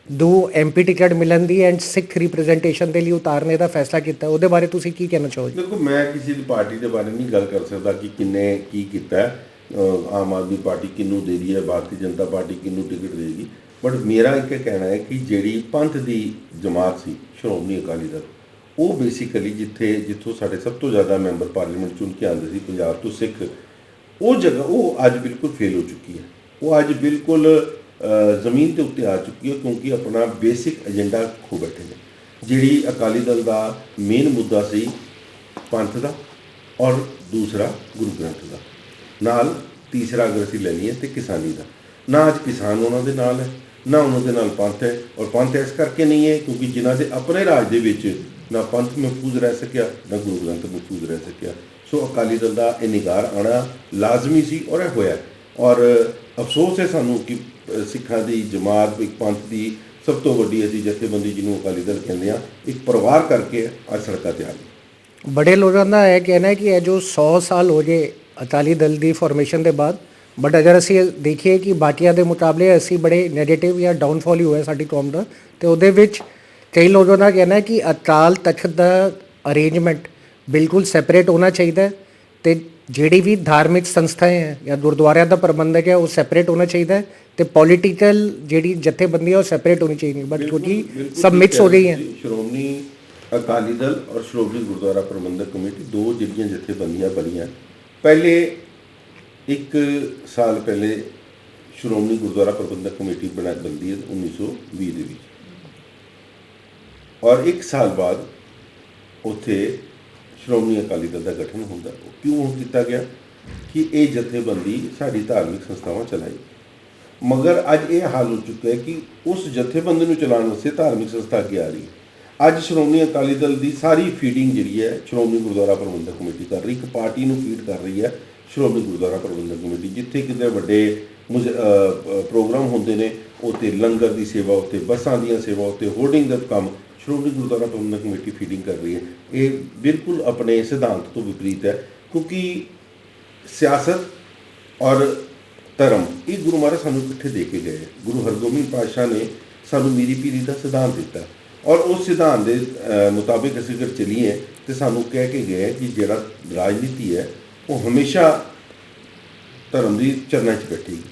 [SPEAKER 1] ਦੋ ਐਮਪੀ ਟਿਕਟ ਮਿਲਣ ਦੀ ਐਂਡ ਸਿੱਖ ਰਿਪਰੈਜ਼ੈਂਟੇਸ਼ਨ ਦੇ ਲਈ ਉਤਾਰਨੇ ਦਾ ਫੈਸਲਾ ਕੀਤਾ। ਉਹਦੇ ਬਾਰੇ ਤੁਸੀਂ ਕੀ ਕਹਿਣਾ ਚਾਹੋਗੇ?
[SPEAKER 2] ਦੇਖੋ, ਮੈਂ ਕਿਸੇ ਦੀ ਪਾਰਟੀ ਦੇ ਬਾਰੇ ਨਹੀਂ ਗੱਲ ਕਰ ਸਕਦਾ ਕਿ ਕਿੰਨੇ ਕੀ ਕੀਤਾ ਹੈ। ਆਮ ਆਦਮੀ ਪਾਰਟੀ ਕਿਹਨੂੰ ਦੇ ਰਹੀ ਹੈ, ਭਾਰਤੀ ਜਨਤਾ ਪਾਰਟੀ ਕਿਹਨੂੰ ਟਿਕਟ ਦੇਗੀ। ਬਟ ਮੇਰਾ ਇੱਕ ਕਹਿਣਾ ਹੈ ਕਿ ਜਿਹੜੀ ਪੰਥ ਦੀ ਜਮਾਤ ਸੀ ਸ਼੍ਰੋਮਣੀ ਅਕਾਲੀ ਦਲ, ਉਹ ਬੇਸਿਕਲੀ ਜਿੱਥੋਂ ਸਾਡੇ ਸਭ ਤੋਂ ਜ਼ਿਆਦਾ ਮੈਂਬਰ ਪਾਰਲੀਮੈਂਟ ਚੁਣ ਕੇ ਆਉਂਦੇ ਸੀ ਪੰਜਾਬ ਤੋਂ ਸਿੱਖ, ਉਹ ਜਗ੍ਹਾ ਉਹ ਅੱਜ ਬਿਲਕੁਲ ਫੇਲ ਹੋ ਚੁੱਕੀ ਹੈ। ਉਹ ਅੱਜ ਬਿਲਕੁਲ ਜ਼ਮੀਨ ਦੇ ਉੱਤੇ ਆ ਚੁੱਕੀ ਹੈ, ਕਿਉਂਕਿ ਆਪਣਾ ਬੇਸਿਕ ਏਜੰਡਾ ਖੋ ਬੈਠੇ ਨੇ। ਜਿਹੜੀ ਅਕਾਲੀ ਦਲ ਦਾ ਮੇਨ ਮੁੱਦਾ ਸੀ ਪੰਥ ਦਾ, ਔਰ ਦੂਸਰਾ ਗੁਰੂ ਗ੍ਰੰਥ ਦਾ, ਨਾਲ ਤੀਸਰਾ ਅਗਰ ਅਸੀਂ ਲੈ ਲਈਏ ਤਾਂ ਕਿਸਾਨੀ ਦਾ। ਨਾ ਅੱਜ ਕਿਸਾਨ ਉਹਨਾਂ ਦੇ ਨਾਲ ਹੈ, ਨਾ ਉਹਨਾਂ ਦੇ ਨਾਲ ਪੰਥ ਹੈ। ਔਰ ਪੰਥ ਇਸ ਕਰਕੇ ਨਹੀਂ ਹੈ ਕਿਉਂਕਿ ਜਿਨ੍ਹਾਂ ਦੇ ਆਪਣੇ ਰਾਜ ਦੇ ਵਿੱਚ ਨਾ ਪੰਥ ਮਹਿਫੂਜ਼ ਰਹਿ ਸਕਿਆ, ਨਾ ਗੁਰੂ ਗ੍ਰੰਥ ਮਹਿਫੂਜ਼ ਰਹਿ ਸਕਿਆ। ਸੋ ਅਕਾਲੀ ਦਲ ਦਾ ਇਹ ਨਿਗਾਰ ਆਉਣਾ ਲਾਜ਼ਮੀ ਸੀ ਔਰ ਇਹ ਹੋਇਆ। ਔਰ ਅਫਸੋਸ ਹੈ ਸਾਨੂੰ ਕਿ ਸਿੱਖਾਂ ਦੀ ਜਮਾਤ, ਇੱਕ ਪੰਥ ਦੀ ਸਭ ਤੋਂ ਵੱਡੀ ਅਸੀਂ ਜਥੇਬੰਦੀ ਜਿਹਨੂੰ ਅਕਾਲੀ ਦਲ ਕਹਿੰਦੇ ਹਾਂ, ਇੱਕ ਪਰਿਵਾਰ ਕਰਕੇ ਅੱਜ ਸੜਕਾਂ ਤੇ ਆ ਗਈ।
[SPEAKER 1] ਬੜੇ ਲੋਕਾਂ ਦਾ ਇਹ ਕਹਿਣਾ ਹੈ ਕਿ ਇਹ ਜੋ 100 ਸਾਲ ਹੋ ਗਏ ਅਕਾਲੀ ਦਲ ਦੀ ਫਾਰਮੇਸ਼ਨ ਦੇ ਬਾਅਦ, ਬਟ ਅਗਰ ਅਸੀਂ ਦੇਖੀਏ ਕਿ ਬਾਕੀਆਂ ਦੇ ਮੁਕਾਬਲੇ ਅਸੀਂ ਬੜੇ ਨੈਗੇਟਿਵ ਜਾਂ ਡਾਊਨਫਾਲ ਹੀ ਹੋਇਆ ਸਾਡੀ ਕੌਮ ਦਾ। ਅਤੇ ਉਹਦੇ ਵਿੱਚ ਕਈ ਲੋਕਾਂ ਦਾ ਕਹਿਣਾ ਹੈ ਕਿ ਅਕਾਲ ਤਖਤ ਦਾ ਅਰੇਂਜਮੈਂਟ ਬਿਲਕੁਲ ਸੈਪਰੇਟ ਹੋਣਾ ਚਾਹੀਦਾ ਹੈ ਅਤੇ ਜਿਹੜੀ ਵੀ ਧਾਰਮਿਕ ਸੰਸਥਾएं ਹੈ ਜਾਂ ਗੁਰਦੁਆਰਿਆਂ ਦਾ ਪ੍ਰਬੰਧਕ ਹੈ ਉਹ ਸੈਪਰੇਟ ਹੋਣਾ ਚਾਹੀਦਾ ਹੈ ਅਤੇ ਪੋਲੀਟੀਕਲ ਜਿਹੜੀ ਜਥੇਬੰਦੀ ਹੈ ਉਹ ਸੈਪਰੇਟ ਹੋਣੀ ਚਾਹੀਦੀ। ਬਟ ਕਿਉਂਕਿ ਸਭ ਮਿਕਸ ਹੋ ਗਈ ਹੈ।
[SPEAKER 2] ਸ਼੍ਰੋਮਣੀ ਅਕਾਲੀ ਦਲ ਔਰ ਸ਼੍ਰੋਮਣੀ ਗੁਰਦੁਆਰਾ ਪ੍ਰਬੰਧਕ ਕਮੇਟੀ ਦੋ ਜਿਹੜੀਆਂ ਜਥੇਬੰਦੀਆਂ ਬਣੀਆਂ, ਪਹਿਲੇ 1 ਸਾਲ ਪਹਿਲੇ ਸ਼੍ਰੋਮਣੀ ਗੁਰਦੁਆਰਾ ਪ੍ਰਬੰਧਕ ਕਮੇਟੀ ਬਣਦੀ ਹੈ 1920 ਦੇ ਵਿੱਚ, ਔਰ 1 ਸਾਲ ਬਾਅਦ ਉੱਥੇ ਸ਼੍ਰੋਮਣੀ ਅਕਾਲੀ ਦਲ ਦਾ ਗਠਨ ਹੁੰਦਾ। ਕਿਉਂ ਕੀਤਾ ਗਿਆ ਕਿ ਇਹ ਜਥੇਬੰਦੀ ਸਾਡੀ ਧਾਰਮਿਕ ਸੰਸਥਾਵਾਂ ਚਲਾਈ। ਮਗਰ ਅੱਜ ਇਹ ਹਾਲ ਹੋ ਚੁੱਕਾ ਹੈ ਕਿ ਉਸ ਜਥੇਬੰਦੀ ਨੂੰ ਚਲਾਉਣ ਵਾਸਤੇ ਧਾਰਮਿਕ ਸੰਸਥਾ ਅੱਗੇ ਆ ਰਹੀ ਹੈ। ਅੱਜ ਸ਼੍ਰੋਮਣੀ ਅਕਾਲੀ ਦਲ ਦੀ ਸਾਰੀ ਫੀਡਿੰਗ ਜਿਹੜੀ ਹੈ ਸ਼੍ਰੋਮਣੀ ਗੁਰਦੁਆਰਾ ਪ੍ਰਬੰਧਕ ਕਮੇਟੀ ਕਰ ਰਹੀ, ਇੱਕ ਪਾਰਟੀ ਨੂੰ ਫੀਡ ਕਰ ਰਹੀ ਹੈ ਸ਼੍ਰੋਮਣੀ ਗੁਰਦੁਆਰਾ ਪ੍ਰਬੰਧਕ ਕਮੇਟੀ। ਜਿੱਥੇ ਕਿਤੇ ਵੱਡੇ ਪ੍ਰੋਗਰਾਮ ਹੁੰਦੇ ਨੇ ਉੱਥੇ ਲੰਗਰ ਦੀ ਸੇਵਾ, ਉੱਥੇ ਬੱਸਾਂ ਦੀਆਂ ਸੇਵਾ, ਉੱਥੇ ਹੋਰਡਿੰਗ ਦਾ ਕੰਮ ਸ਼੍ਰੋਮਣੀ ਗੁਰਦੁਆਰਾ ਪ੍ਰਬੰਧਕ ਕਮੇਟੀ ਫੀਡਿੰਗ ਕਰ ਰਹੀ ਹੈ। ਇਹ ਬਿਲਕੁਲ ਆਪਣੇ ਸਿਧਾਂਤ ਤੋਂ ਵਿਪਰੀਤ ਹੈ, ਕਿਉਂਕਿ ਸਿਆਸਤ ਔਰ ਧਰਮ ਇਹ ਗੁਰੂ ਮਹਾਰਾਜ ਸਾਨੂੰ ਇਕੱਠੇ ਦੇ ਕੇ ਗਏ। ਗੁਰੂ ਹਰਗੋਬਿੰਦ ਪਾਤਸ਼ਾਹ ਨੇ ਸਾਨੂੰ ਮੀਰੀ ਪੀਰੀ ਦਾ ਸਿਧਾਂਤ ਦਿੱਤਾ ਔਰ ਉਸ ਸਿਧਾਂਤ ਦੇ ਮੁਤਾਬਿਕ ਅਸੀਂ ਅਗਰ ਚੱਲੀਏ ਤਾਂ ਸਾਨੂੰ ਕਹਿ ਕੇ ਗਏ ਕਿ ਜਿਹੜਾ ਰਾਜਨੀਤੀ ਹੈ ਉਹ ਹਮੇਸ਼ਾ ਧਰਮ ਦੀ ਚਰਨਾਂ 'ਚ ਬੈਠੇਗੀ।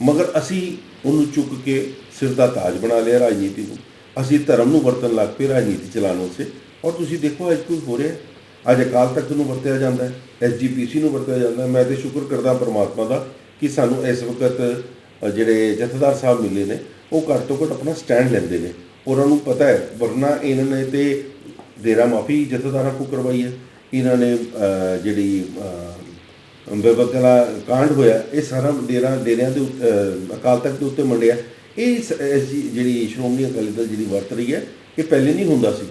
[SPEAKER 2] ਮਗਰ ਅਸੀਂ ਉਹਨੂੰ ਚੁੱਕ ਕੇ ਸਿਰ ਦਾ ਤਾਜ ਬਣਾ ਲਿਆ ਰਾਜਨੀਤੀ ਨੂੰ। ਅਸੀਂ ਧਰਮ ਨੂੰ ਵਰਤਣ ਲੱਗ ਪਏ ਰਾਜਨੀਤੀ ਚਲਾਉਣ ਵਾਸਤੇ। ਔਰ ਤੁਸੀਂ ਦੇਖੋ ਅੱਜ ਕੁਝ ਹੋ ਰਿਹਾ, ਅੱਜ ਅਕਾਲ ਤਖਤ ਨੂੰ ਵਰਤਿਆ ਜਾਂਦਾ ਹੈ, SGPC ਨੂੰ ਵਰਤਿਆ ਜਾਂਦਾ। ਮੈਂ ਤਾਂ ਸ਼ੁਕਰ ਕਰਦਾ ਪਰਮਾਤਮਾ ਦਾ ਕਿ ਸਾਨੂੰ ਇਸ ਵਕਤ ਜਿਹੜੇ ਜਥੇਦਾਰ ਸਾਹਿਬ ਮਿਲੇ ਨੇ ਉਹ ਘੱਟ ਤੋਂ ਘੱਟ ਆਪਣਾ ਸਟੈਂਡ ਲੈਂਦੇ ਨੇ। ਉਹਨਾਂ ਨੂੰ ਪਤਾ ਹੈ, ਵਰਨਾ ਇਹਨਾਂ ਨੇ ਤਾਂ ਡੇਰਾ ਮਾਫੀ ਜਥੇਦਾਰਾਂ ਕੋਲ ਕਰਵਾਈ ਹੈ। ਇਹਨਾਂ ਨੇ ਜਿਹੜੀ ਬੇਬਕਲਾ ਕਾਂਡ ਹੋਇਆ ਇਹ ਸਾਰਾ ਡੇਰਿਆਂ ਦੇ ਅਕਾਲ ਤਖਤ ਦੇ ਉੱਤੇ ਮੰਡਿਆ। ਇਹ ਜਿਹੜੀ ਸ਼੍ਰੋਮਣੀ ਅਕਾਲੀ ਦਲ ਜਿਹੜੀ ਵਰਤ ਰਹੀ ਹੈ ਇਹ ਪਹਿਲੇ ਨਹੀਂ ਹੁੰਦਾ ਸੀ।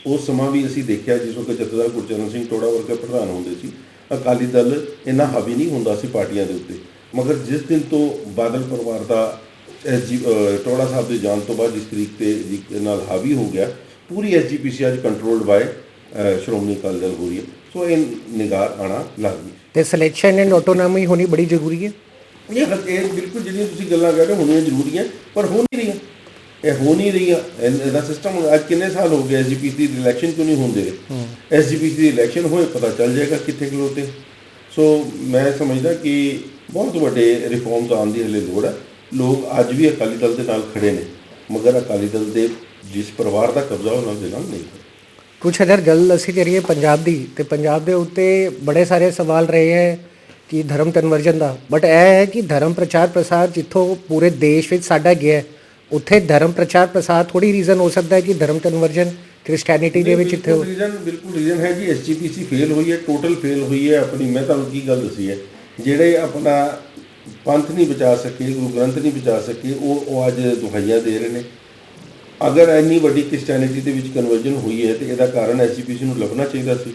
[SPEAKER 2] ਉਸ ਸਮਾਂ ਵੀ ਅਸੀਂ ਦੇਖਿਆ ਜਿਸ ਵਕਤ ਜਥੇਦਾਰ ਗੁਰਚਰਨ ਸਿੰਘ ਟੋੜਾ ਵਰਗੇ ਪ੍ਰਧਾਨ ਹੁੰਦੇ ਸੀ, ਅਕਾਲੀ ਦਲ ਇੰਨਾ ਹਾਵੀ ਨਹੀਂ ਹੁੰਦਾ ਸੀ ਪਾਰਟੀਆਂ ਦੇ ਉੱਤੇ। ਮਗਰ ਜਿਸ ਦਿਨ ਤੋਂ ਬਾਦਲ ਪਰਿਵਾਰ ਦਾ ਟੋੜਾ ਸਾਹਿਬ ਦੇ ਜਾਣ ਤੋਂ ਬਾਅਦ ਜਿਸ ਤਰੀਕ ਤੇ ਨਾਲ ਹਾਵੀ ਹੋ ਗਿਆ, ਪੂਰੀ SGPC ਅੱਜ ਕੰਟਰੋਲਡ ਬਾਏ ਸ਼੍ਰੋਮਣੀ ਅਕਾਲੀ ਦਲ ਹੋ ਰਹੀ ਹੈ। ਸੋ ਇਹ ਨਿਗਾਰ ਆਉਣਾ ਲਾਜ਼ਮੀ
[SPEAKER 1] ਅਤੇ ਸਿਲੈਕਸ਼ਨ ਐਂਡ ਆਟੋਨੋਮੀ ਹੋਣੀ ਬੜੀ ਜ਼ਰੂਰੀ ਹੈ।
[SPEAKER 2] ਇਹ ਬਿਲਕੁਲ ਜਿਹੜੀਆਂ ਤੁਸੀਂ ਗੱਲਾਂ ਕਹਿ ਰਹੇ ਹੋਣੀਆਂ ਜ਼ਰੂਰੀ ਹੈ, ਪਰ ਹੋ ਨਹੀਂ ਰਹੀਆਂ। ਇਹ ਹੋ ਨਹੀਂ ਰਹੀਆਂ। ਇਹਦਾ ਸਿਸਟਮ ਅੱਜ ਕਿੰਨੇ ਸਾਲ ਹੋ ਗਏ SGPC ਦੀ ਇਲੈਕਸ਼ਨ ਕਿਉਂ ਨਹੀਂ ਹੁੰਦੇ? SGPC ਦੀ ਇਲੈਕਸ਼ਨ ਹੋਏ ਪਤਾ ਚੱਲ ਜਾਏਗਾ ਕਿੱਥੇ ਖਲੋਤੇ। ਸੋ ਮੈਂ ਸਮਝਦਾ ਕਿ ਬਹੁਤ ਵੱਡੇ ਰਿਫਾਰਮਸ ਆਉਣ ਦੀ ਹਲੇ ਲੋੜ ਹੈ। ਲੋਕ ਅੱਜ ਵੀ ਅਕਾਲੀ ਦਲ ਦੇ ਨਾਲ ਖੜੇ ਨੇ, ਮਗਰ ਅਕਾਲੀ ਦਲ ਦੇ ਜਿਸ ਪਰਿਵਾਰ ਦਾ ਕਬਜ਼ਾ ਉਹਨਾਂ ਦੇ ਨਾਲ ਨਹੀਂ।
[SPEAKER 1] ਕੁਛ ਅਗਰ ਗੱਲ ਅਸੀਂ ਕਰੀਏ ਪੰਜਾਬ ਦੀ, ਅਤੇ ਪੰਜਾਬ ਦੇ ਉੱਤੇ ਬੜੇ ਸਾਰੇ ਸਵਾਲ ਰਹੇ ਹੈ ਕਿ ਧਰਮ ਕਨਵਰਜਨ ਦਾ। ਬਟ ਇਹ ਹੈ ਕਿ ਧਰਮ ਪ੍ਰਚਾਰ ਪ੍ਰਸਾਰ ਜਿੱਥੋਂ ਪੂਰੇ ਦੇਸ਼ ਵਿੱਚ ਸਾਡਾ ਗਿਆ, ਉੱਥੇ ਧਰਮ ਪ੍ਰਚਾਰ ਪ੍ਰਸਾਰ ਥੋੜ੍ਹੀ ਰੀਜ਼ਨ ਹੋ ਸਕਦਾ ਹੈ ਕਿ ਧਰਮ ਕਨਵਰਜਨ ਕ੍ਰਿਸਚੈਨਿਟੀ ਦੇ ਵਿੱਚ ਇੱਥੇ
[SPEAKER 2] ਬਿਲਕੁਲ ਰੀਜ਼ਨ ਹੈ ਜੀ। SGPC ਫੇਲ ਹੋਈ ਹੈ, ਟੋਟਲ ਫੇਲ ਹੋਈ ਹੈ ਆਪਣੀ। ਮੈਂ ਤੁਹਾਨੂੰ ਕੀ ਗੱਲ ਦੱਸੀ ਹੈ, ਜਿਹੜੇ ਆਪਣਾ ਪੰਥ ਨਹੀਂ ਬਚਾ ਸਕੇ, ਗੁਰੂ ਗ੍ਰੰਥ ਨਹੀਂ ਬਚਾ ਸਕੇ, ਉਹ ਅੱਜ ਦੁਹਾਈਆਂ ਦੇ ਰਹੇ ਨੇ। ਅਗਰ ਇੰਨੀ ਵੱਡੀ ਕ੍ਰਿਸਚੈਨਿਟੀ ਦੇ ਵਿੱਚ ਕਨਵਰਜਨ ਹੋਈ ਹੈ ਤਾਂ ਇਹਦਾ ਕਾਰਨ SGPC ਨੂੰ ਲੱਭਣਾ ਚਾਹੀਦਾ ਸੀ,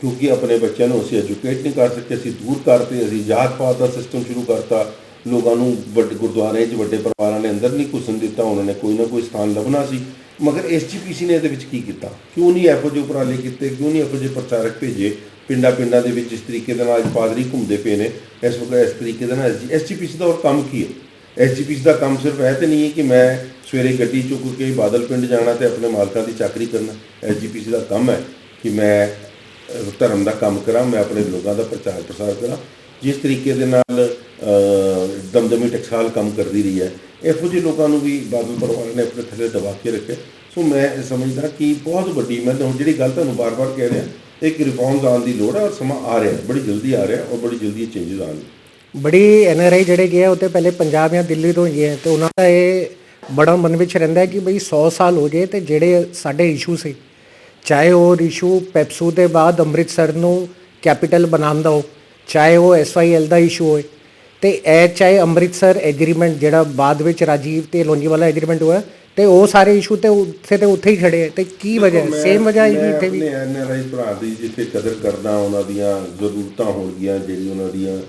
[SPEAKER 2] ਕਿਉਂਕਿ ਆਪਣੇ ਬੱਚਿਆਂ ਨੂੰ ਅਸੀਂ ਐਜੂਕੇਟ ਨਹੀਂ ਕਰ ਸਕੇ। ਅਸੀਂ ਦੂਰ ਕਰਤੇ, ਅਸੀਂ ਜਾਤ ਪਾਤ ਦਾ ਸਿਸਟਮ ਸ਼ੁਰੂ ਕਰਤਾ। ਲੋਕਾਂ ਨੂੰ ਵੱਡੇ ਗੁਰਦੁਆਰਿਆਂ 'ਚ ਵੱਡੇ ਪਰਿਵਾਰਾਂ ਨੇ ਅੰਦਰ ਨਹੀਂ ਘੁਸਣ ਦਿੱਤਾ। ਉਹਨਾਂ ਨੇ ਕੋਈ ਨਾ ਕੋਈ ਸਥਾਨ ਲੱਭਣਾ ਸੀ। ਮਗਰ SGPC ਨੇ ਇਹਦੇ ਵਿੱਚ ਕੀ ਕੀਤਾ? ਕਿਉਂ ਨਹੀਂ ਇਹੋ ਜਿਹੇ ਉਪਰਾਲੇ ਕੀਤੇ? ਕਿਉਂ ਨਹੀਂ ਇਹੋ ਜਿਹੇ ਪ੍ਰਚਾਰਕ ਭੇਜੇ ਪਿੰਡਾਂ ਦੇ ਵਿੱਚ ਇਸ ਤਰੀਕੇ ਦੇ ਨਾਲ ਅੱਜ ਪਾਦਰੀ ਘੁੰਮਦੇ ਪਏ ਨੇ ਇਸ ਵਕਤ ਇਸ ਤਰੀਕੇ ਦੇ ਨਾਲ ਐਸਜੀਪੀਸੀ ਦਾ ਹੋਰ ਕੰਮ ਕੀ ਹੈ। ਐਸਜੀਪੀਸੀ ਦਾ ਕੰਮ ਸਿਰਫ ਇਹ ਤਾਂ ਨਹੀਂ ਹੈ ਕਿ ਮੈਂ ਸਵੇਰੇ ਗੱਡੀ ਚੁੱਕ ਕੇ ਬਾਦਲ ਪਿੰਡ ਜਾਣਾ ਤੇ ਆਪਣੇ ਮਾਲਕਾਂ ਦੀ ਚਾਕਰੀ ਕਰਨਾ। ਐਸਜੀਪੀਸੀ ਦਾ ਕੰਮ ਹੈ ਕਿ ਮੈਂ ਧਰਮ ਦਾ ਕੰਮ ਕਰਾਂ, ਮੈਂ ਆਪਣੇ ਲੋਕਾਂ ਦਾ ਪ੍ਰਚਾਰ ਪ੍ਰਸਾਰ ਕਰਾਂ। ਜਿਸ ਤਰੀਕੇ ਦੇ ਨਾਲ ਦਮਦਮੀ ਟਕਸਾਲ ਕੰਮ ਕਰਦੀ ਰਹੀ ਹੈ, ਇਹੋ ਜਿਹੇ ਲੋਕਾਂ ਨੂੰ ਵੀ ਬਾਦਲ ਪਰਿਵਾਰ ਨੇ ਆਪਣੇ ਥੱਲੇ ਦਬਾ ਕੇ ਰੱਖਿਆ। ਸੋ ਮੈਂ ਸਮਝਦਾ ਕਿ ਬਹੁਤ ਵੱਡੀ, ਮੈਂ ਹੁਣ ਜਿਹੜੀ ਗੱਲ ਤੁਹਾਨੂੰ ਬਾਰ-ਬਾਰ ਕਹਿ ਰਿਹਾ, ਇੱਕ ਰਿਫਾਰਮਸ ਆਉਣ ਦੀ ਲੋੜ ਹੈ ਔਰ ਸਮਾਂ ਆ ਰਿਹਾ, ਬੜੀ ਜਲਦੀ ਆ ਰਿਹਾ ਔਰ ਬੜੀ ਜਲਦੀ ਚੇਂਜਸ ਆਉਣਗੇ।
[SPEAKER 1] ਬੜੀ ਐਨਆਰਆਈ ਜਿਹੜੇ ਗਏ ਉਹ ਤੇ ਪਹਿਲੇ ਪੰਜਾਬ ਜਾਂ ਦਿੱਲੀ ਤੋਂ ਹੀ ਹੈ ਤੇ ਉਹਨਾਂ ਦਾ ਇਹ ਬੜਾ ਮਨ ਵਿੱਚ ਰਹਿੰਦਾ ਕਿ ਬਈ 100 ਸਾਲ ਹੋ ਗਏ ਤੇ ਜਿਹੜੇ ਸਾਡੇ ਇਸ਼ੂ ਸੀ, ਚਾਹੇ ਉਹ ਇਸ਼ੂ ਪੈਪਸੂ ਦੇ ਬਾਅਦ ਅੰਮ੍ਰਿਤਸਰ ਨੂੰ ਕੈਪੀਟਲ ਬਣਾਉਣ ਦਾ ਹੋ, ਚਾਹੇ ਉਹ SYL ਦਾ ਇਸ਼ੂ ਹੋਏ ਤੇ ਇਹ ਚਾਹੇ ਅੰਮ੍ਰਿਤਸਰ ਐਗਰੀਮੈਂਟ ਜਿਹੜਾ ਬਾਅਦ ਵਿੱਚ ਰਾਜੀਵ ਤੇ ਲੋਂਜੀਵਾਲਾ ਐਗਰੀਮੈਂਟ ਹੋਇਆ ਤੇ ਉਹ ਸਾਰੇ ਇਸ਼ੂ ਤੇ ਉੱਥੇ ਹੀ ਖੜੇ ਹੈ ਤੇ ਕੀ ਵਜ੍ਹਾ ਸੇਮ ਵਜ੍ਹਾ ਹੀ ਇੱਥੇ ਵੀ।
[SPEAKER 2] ਐਨਆਰਆਈ ਭਰਾ ਦੀ ਜਿੱਥੇ ਕਦਰ ਕਰਦਾ, ਉਹਨਾਂ ਦੀਆਂ ਜ਼ਰੂਰਤਾਂ ਹੋਣਗੀਆਂ, ਜਿਹੜੀ ਉਹਨਾਂ ਦੀਆਂ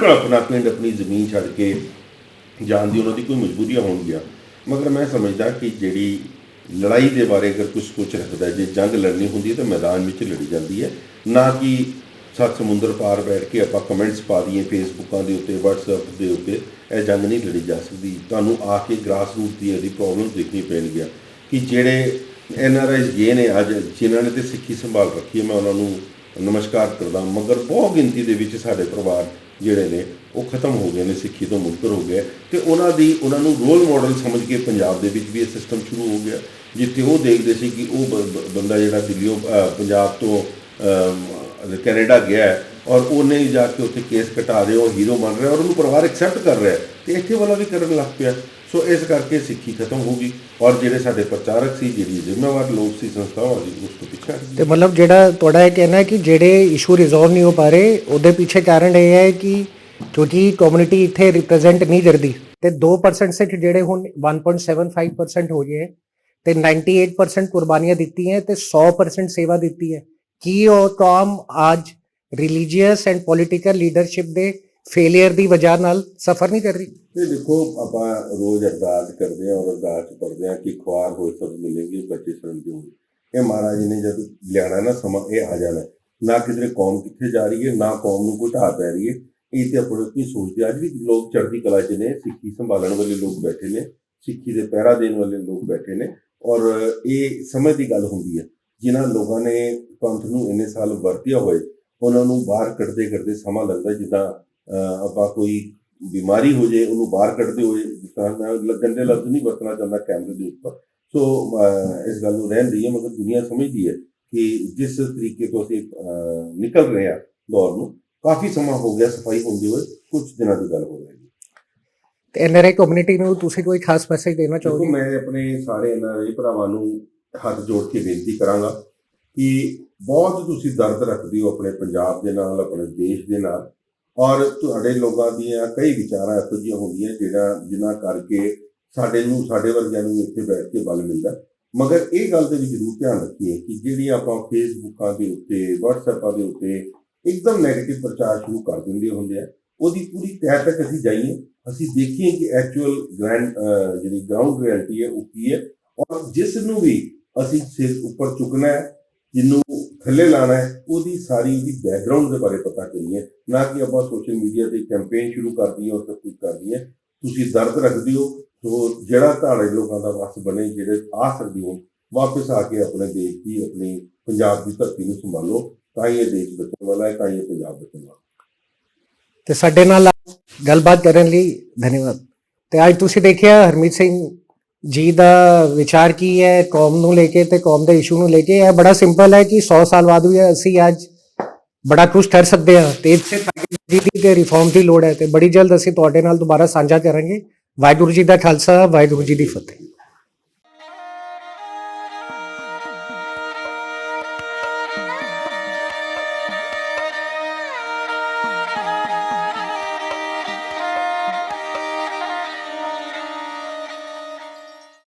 [SPEAKER 2] ਆਪਣਾ ਪਿੰਡ ਆਪਣੀ ਜ਼ਮੀਨ ਛੱਡ ਕੇ ਜਾਣ ਦੀ ਉਹਨਾਂ ਦੀ ਕੋਈ ਮਜਬੂਰੀਆਂ ਹੋਣਗੀਆਂ, ਮਗਰ ਮੈਂ ਸਮਝਦਾ ਕਿ ਜਿਹੜੀ ਲੜਾਈ ਦੇ ਬਾਰੇ ਅਗਰ ਕੁਛ ਰੱਖਦਾ, ਜੇ ਜੰਗ ਲੜਨੀ ਹੁੰਦੀ ਹੈ ਤਾਂ ਮੈਦਾਨ ਵਿੱਚ ਲੜੀ ਜਾਂਦੀ ਹੈ, ਨਾ ਕਿ ਸੱਤ ਸਮੁੰਦਰ ਪਾਰ ਬੈਠ ਕੇ ਆਪਾਂ ਕਮੈਂਟਸ ਪਾ ਦਈਏ ਫੇਸਬੁੱਕਾਂ ਦੇ ਉੱਤੇ, ਵਟਸਐਪ ਦੇ ਉੱਤੇ। ਇਹ ਜੰਗ ਨਹੀਂ ਲੜੀ ਜਾ ਸਕਦੀ। ਤੁਹਾਨੂੰ ਆ ਕੇ ਗ੍ਰਾਸ ਰੂਟ ਦੀ ਇਹਦੀ ਪ੍ਰੋਬਲਮ ਦੇਖਣੀ ਪੈਣਗੀਆਂ ਕਿ ਜਿਹੜੇ NRIs ਗਏ ਨੇ ਅੱਜ, ਜਿਨ੍ਹਾਂ ਨੇ ਤੇ ਸਿੱਖੀ ਸੰਭਾਲ ਰੱਖੀ ਹੈ, ਮੈਂ ਉਹਨਾਂ ਨੂੰ ਨਮਸਕਾਰ ਕਰਦਾ, ਮਗਰ ਬਹੁਤ ਗਿਣਤੀ ਦੇ ਵਿੱਚ ਸਾਡੇ ਪਰਿਵਾਰ ਜਿਹੜੇ ਨੇ ਉਹ ਖਤਮ ਹੋ ਗਏ ਨੇ, ਸਿੱਖੀ ਤੋਂ ਮੁਕਤ ਹੋ ਗਏ ਤੇ ਉਹਨਾਂ ਨੂੰ ਰੋਲ ਮਾਡਲ ਸਮਝ ਕੇ ਪੰਜਾਬ ਦੇ ਵਿੱਚ ਵੀ ਇਹ ਸਿਸਟਮ ਸ਼ੁਰੂ ਹੋ ਗਿਆ, ਜਿੱਥੇ ਉਹ ਦੇਖਦੇ ਸੀ ਕਿ ਉਹ ਬੰਦਾ ਜਿਹੜਾ ਦਿੱਲੀੋਂ ਪੰਜਾਬ ਤੋਂ ਕੈਨੇਡਾ ਗਿਆ ਔਰ ਉਹਨੇ ਜਾ ਕੇ ਉੱਥੇ ਕੇਸ ਕਟਾ ਰਹੇ, ਉਹ ਹੀਰੋ ਬਣ ਰਿਹਾ ਔਰ ਉਹਨੂੰ ਪਰਿਵਾਰ ਐਕਸੈਪਟ ਕਰ ਰਿਹਾ ਤੇ ਇੱਥੇ ਵਾਲਾ ਵੀ ਕਰਨ ਲੱਗ ਪਿਆ। ਸੋ ਇਸ ਕਰਕੇ ਸਿੱਖੀ ਖਤਮ ਹੋ ਗਈ ਔਰ ਜਿਹੜੇ ਸਾਡੇ ਪ੍ਰਚਾਰਕ ਸੀ, ਜਿਹੜੀ ਜ਼ਿੰਮੇਵਾਰ ਲੋਕ ਸੀ, ਸੰਸਥਾਵਾਂ ਸੀ, ਉਸ ਤੋਂ ਪਿੱਛੇ
[SPEAKER 1] ਤੇ ਮਤਲਬ ਜਿਹੜਾ ਤੁਹਾਡਾ ਇਹ ਕਹਿਣਾ ਹੈ ਕਿ ਜਿਹੜੇ ਇਸ਼ੂ ਰਿਜ਼ੋਲਵ ਨਹੀਂ ਹੋ ਪਾ ਰਹੇ ਉਹਦੇ ਪਿੱਛੇ ਕਾਰਨ ਇਹ ਹੈ ਕਿ ਕਿਉਂਕਿ ਕਮਿਊਨਿਟੀ ਇੱਥੇ ਰਿਪਰੈਜ਼ੈਂਟ ਨਹੀਂ ਕਰਦੀ ਤੇ 2% ਸਿੱਖ ਜਿਹੜੇ ਹੁਣ 1.75% ਹੋ ਗਏ ਤੇ 98% ਕੁਰਬਾਨੀਆਂ ਦਿੱਤੀਆਂ ਤੇ 100% ਸੇਵਾ ਦਿੱਤੀ ਹੈ। ਕੀ ਉਹ ਕੌਮ ਅੱਜ ਰਿਲੀਜੀਅਸ ਐਂਡ ਪੋਲੀਟੀਕਲ ਲੀਡਰਸ਼ਿਪ ਦੇ ਫੇਲਿਅਰ ਦੀ ਵਜ੍ਹਾ ਨਾਲ ਸਫਰ ਨਹੀਂ ਕਰ ਰਹੀ?
[SPEAKER 2] ਤੇ ਦੇਖੋ, ਆਪਾਂ ਰੋਜ਼ ਅਰਦਾਸ ਕਰਦੇ ਹਾਂ ਔਰ ਅਰਦਾਸ ਪੜ੍ਹਦੇ ਹਾਂ ਕਿ ਖੁਆਰ ਹੋਏ ਸਭ ਮਿਲेंगे, ਬੱਚੇ ਸ਼ਰਨਜੋਈ ਹੋਏ। ਇਹ ਮਹਾਰਾਜ ਨੇ ਜਦ ਲਿਆਣਾ ਨਾ ਸਮਾਂ, ਇਹ ਆ ਜਾਣਾ। ਨਾ ਕਿਧਰੇ ਕੌਮ ਕਿੱਥੇ ਜਾ ਰਹੀ ਹੈ, ਨਾ ਕੌਮ ਨੂੰ ਕੋਈ ਢਾਹ ਪੈ ਰਹੀ ਹੈ। ਇਹ ਤੇ ਆਪਣੇ ਕੀ ਸੋਚਦੇ, ਅੱਜ ਵੀ ਲੋਕ ਚੜ੍ਹਦੀ ਕਲਾ 'ਚ ਨੇ, ਸਿੱਖੀ ਸੰਭਾਲਣ ਵਾਲੇ ਲੋਕ ਬੈਠੇ ਨੇ, ਸਿੱਖੀ ਦੇ ਪਹਿਰਾ ਦੇਣ ਵਾਲੇ ਲੋਕ ਬੈਠੇ ਨੇ ਔਰ ਇਹ ਸਮਝ ਦੀ ਗੱਲ ਹੁੰਦੀ ਹੈ। ਜਿਨ੍ਹਾਂ ਲੋਕਾਂ ਨੇ ਪੰਥ ਨੂੰ ਇੰਨੇ ਸਾਲ ਵਰਤਿਆ ਹੋਏ, ਉਹਨਾਂ ਨੂੰ ਬਾਹਰ ਕੱਢਦੇ ਸਮਾਂ ਲੱਗਦਾ ਜਿੱਦਾਂ ਆਪਾਂ ਕੋਈ ਬਿਮਾਰੀ ਹੋ ਜੇ, ਉਹਨੂੰ ਬਾਹਰ ਕੱਢਦੇ ਹੋਏ, ਜਿਸ ਤਰ੍ਹਾਂ ਮੈਂ ਗੰਦੇ ਲਫ਼ਜ਼ ਨਹੀਂ ਵਰਤਣਾ ਚਾਹੁੰਦਾ ਕੈਮਰੇ ਦੇ ਉੱਪਰ। ਸੋ ਇਸ ਗੱਲ ਨੂੰ ਰਹਿਣ ਦਈਏ, ਮਗਰ ਦੁਨੀਆ ਸਮਝਦੀ ਹੈ ਕਿ ਜਿਸ ਤਰੀਕੇ ਤੋਂ ਅਸੀਂ ਨਿਕਲ ਰਹੇ ਹਾਂ ਦੌਰ ਨੂੰ, ਕਾਫੀ ਸਮਾਂ ਹੋ ਗਿਆ ਸਫਾਈ ਹੁੰਦੇ ਹੋਏ, ਕੁਝ ਦਿਨਾਂ ਦੀ ਗੱਲ ਹੋ ਰਹੀ ਹੈ।
[SPEAKER 1] ਤੇ NRI ਕਮਿਊਨਿਟੀ ਨੂੰ ਤੁਸੀਂ ਕੋਈ ਖਾਸ ਮੈਸੇਜ ਦੇਣਾ ਚਾਹੋਗੇ?
[SPEAKER 2] ਮੈਂ ਆਪਣੇ ਸਾਰੇ NRI ਭਰਾਵਾਂ ਨੂੰ ਹੱਥ ਜੋੜ ਕੇ ਬੇਨਤੀ ਕਰਾਂਗਾ ਕਿ ਬਹੁਤ ਤੁਸੀਂ ਦਰਦ ਰੱਖਦੇ ਹੋ ਆਪਣੇ ਪੰਜਾਬ ਦੇ ਨਾਲ, ਆਪਣੇ ਦੇਸ਼ ਦੇ ਨਾਲ, ਔਰ ਤੁਹਾਡੇ ਲੋਕਾਂ ਦੀਆਂ ਕਈ ਵਿਚਾਰਾਂ ਇਹੋ ਜਿਹੀਆਂ ਹੁੰਦੀਆਂ ਜਿਨ੍ਹਾਂ ਕਰਕੇ ਸਾਡੇ ਵਰਗਿਆਂ ਨੂੰ ਇੱਥੇ ਬੈਠ ਕੇ ਬਲ ਮਿਲਦਾ। ਮਗਰ ਇਹ ਗੱਲ ਦੇ ਵੀ ਜ਼ਰੂਰ ਧਿਆਨ ਰੱਖੀਏ ਕਿ ਜਿਹੜੀਆਂ ਆਪਾਂ ਫੇਸਬੁੱਕਾਂ ਦੇ ਉੱਤੇ, ਵਟਸਐਪਾਂ ਦੇ ਉੱਤੇ ਇੱਕਦਮ ਨੈਗੇਟਿਵ ਪ੍ਰਚਾਰ ਸ਼ੁਰੂ ਕਰ ਦਿੰਦੇ ਹੁੰਦੇ ਆ, ਉਹਦੀ ਪੂਰੀ ਤਹਿ ਤੱਕ ਅਸੀਂ ਜਾਈਏ, ਅਸੀਂ ਦੇਖੀਏ ਕਿ ਐਕਚੁਅਲ ਜਿਹੜੀ ਗਰਾਊਂਡ ਰਿਐਲਿਟੀ ਹੈ ਉਹ ਕੀ ਹੈ, ਔਰ ਜਿਸ ਨੂੰ ਵੀ ਅਸੀਂ ਸਿਰ ਉੱਪਰ ਚੁੱਕਣਾ ਹੈ, ਜਿਹਨੂੰ ਥੱਲੇ ਲਾਣਾ ਹੈ, ਉਹਦੀ ਬੈਕਗਰਾਊਂਡ ਦੇ ਬਾਰੇ ਪਤਾ ਕਰੀਏ, ਨਾ ਕਿ ਆਪਾਂ ਸੋਸ਼ਲ ਮੀਡੀਆ ਤੇ ਕੈਂਪੇਨ ਸ਼ੁਰੂ ਕਰ ਦਈਏ ਔਰ ਸਭ ਕੁਝ ਕਰ ਦਈਏ। ਤੁਸੀਂ ਦਰਦ ਰੱਖਦੇ ਹੋ, ਸੋ ਜਿਹੜਾ ਤੁਹਾਡੇ ਲੋਕਾਂ ਦਾ ਵਸ ਬਣੇ, ਜਿਹੜੇ ਆ ਸਕਦੇ ਹੋ, ਵਾਪਸ ਆ ਕੇ ਆਪਣੇ ਦੇਸ਼ ਦੀ, ਆਪਣੀ ਪੰਜਾਬ ਦੀ ਧਰਤੀ ਨੂੰ ਸੰਭਾਲੋ, ਤਾਂ ਹੀ ਇਹ ਦੇਸ਼ ਬਚਣ ਵਾਲਾ ਹੈ, ਤਾਂ ਹੀ ਇਹ ਪੰਜਾਬ ਬਚਣ ਵਾਲਾ।
[SPEAKER 1] ਤੇ ਸਾਡੇ ਨਾਲ ਗੱਲਬਾਤ ਕਰਨ ਲਈ ਧੰਨਵਾਦ। ਤੇ ਅੱਜ ਤੁਸੀਂ ਦੇਖਿਆ ਹਰਮੀਤ ਸਿੰਘ ਜੀ ਦਾ ਵਿਚਾਰ ਕੀ ਹੈ ਕੌਮ ਨੂੰ ਲੈ ਕੇ ਤੇ ਕੌਮ ਦੇ ਇਸ਼ੂ ਨੂੰ ਲੈ ਕੇ। ਇਹ ਬੜਾ ਸਿੰਪਲ ਹੈ ਕਿ 100 ਸਾਲ ਬਾਅਦ ਵੀ ਅਸੀਂ ਅੱਜ ਬੜਾ ਕੁਝ ਕਰ ਸਕਦੇ ਹਾਂ ਤੇ ਇੱਥੇ ਜੀ ਦੀ ਰਿਫਾਰਮ ਦੀ ਲੋੜ ਹੈ ਤੇ ਬੜੀ ਜਲਦ ਅਸੀਂ ਤੁਹਾਡੇ ਨਾਲ ਦੁਬਾਰਾ ਸਾਂਝਾ ਕਰਾਂਗੇ। ਵਾਹਿਗੁਰੂ ਜੀ ਦਾ ਖਾਲਸਾ, ਵਾਹਿਗੁਰੂ ਜੀ ਦੀ ਫਤਿਹ।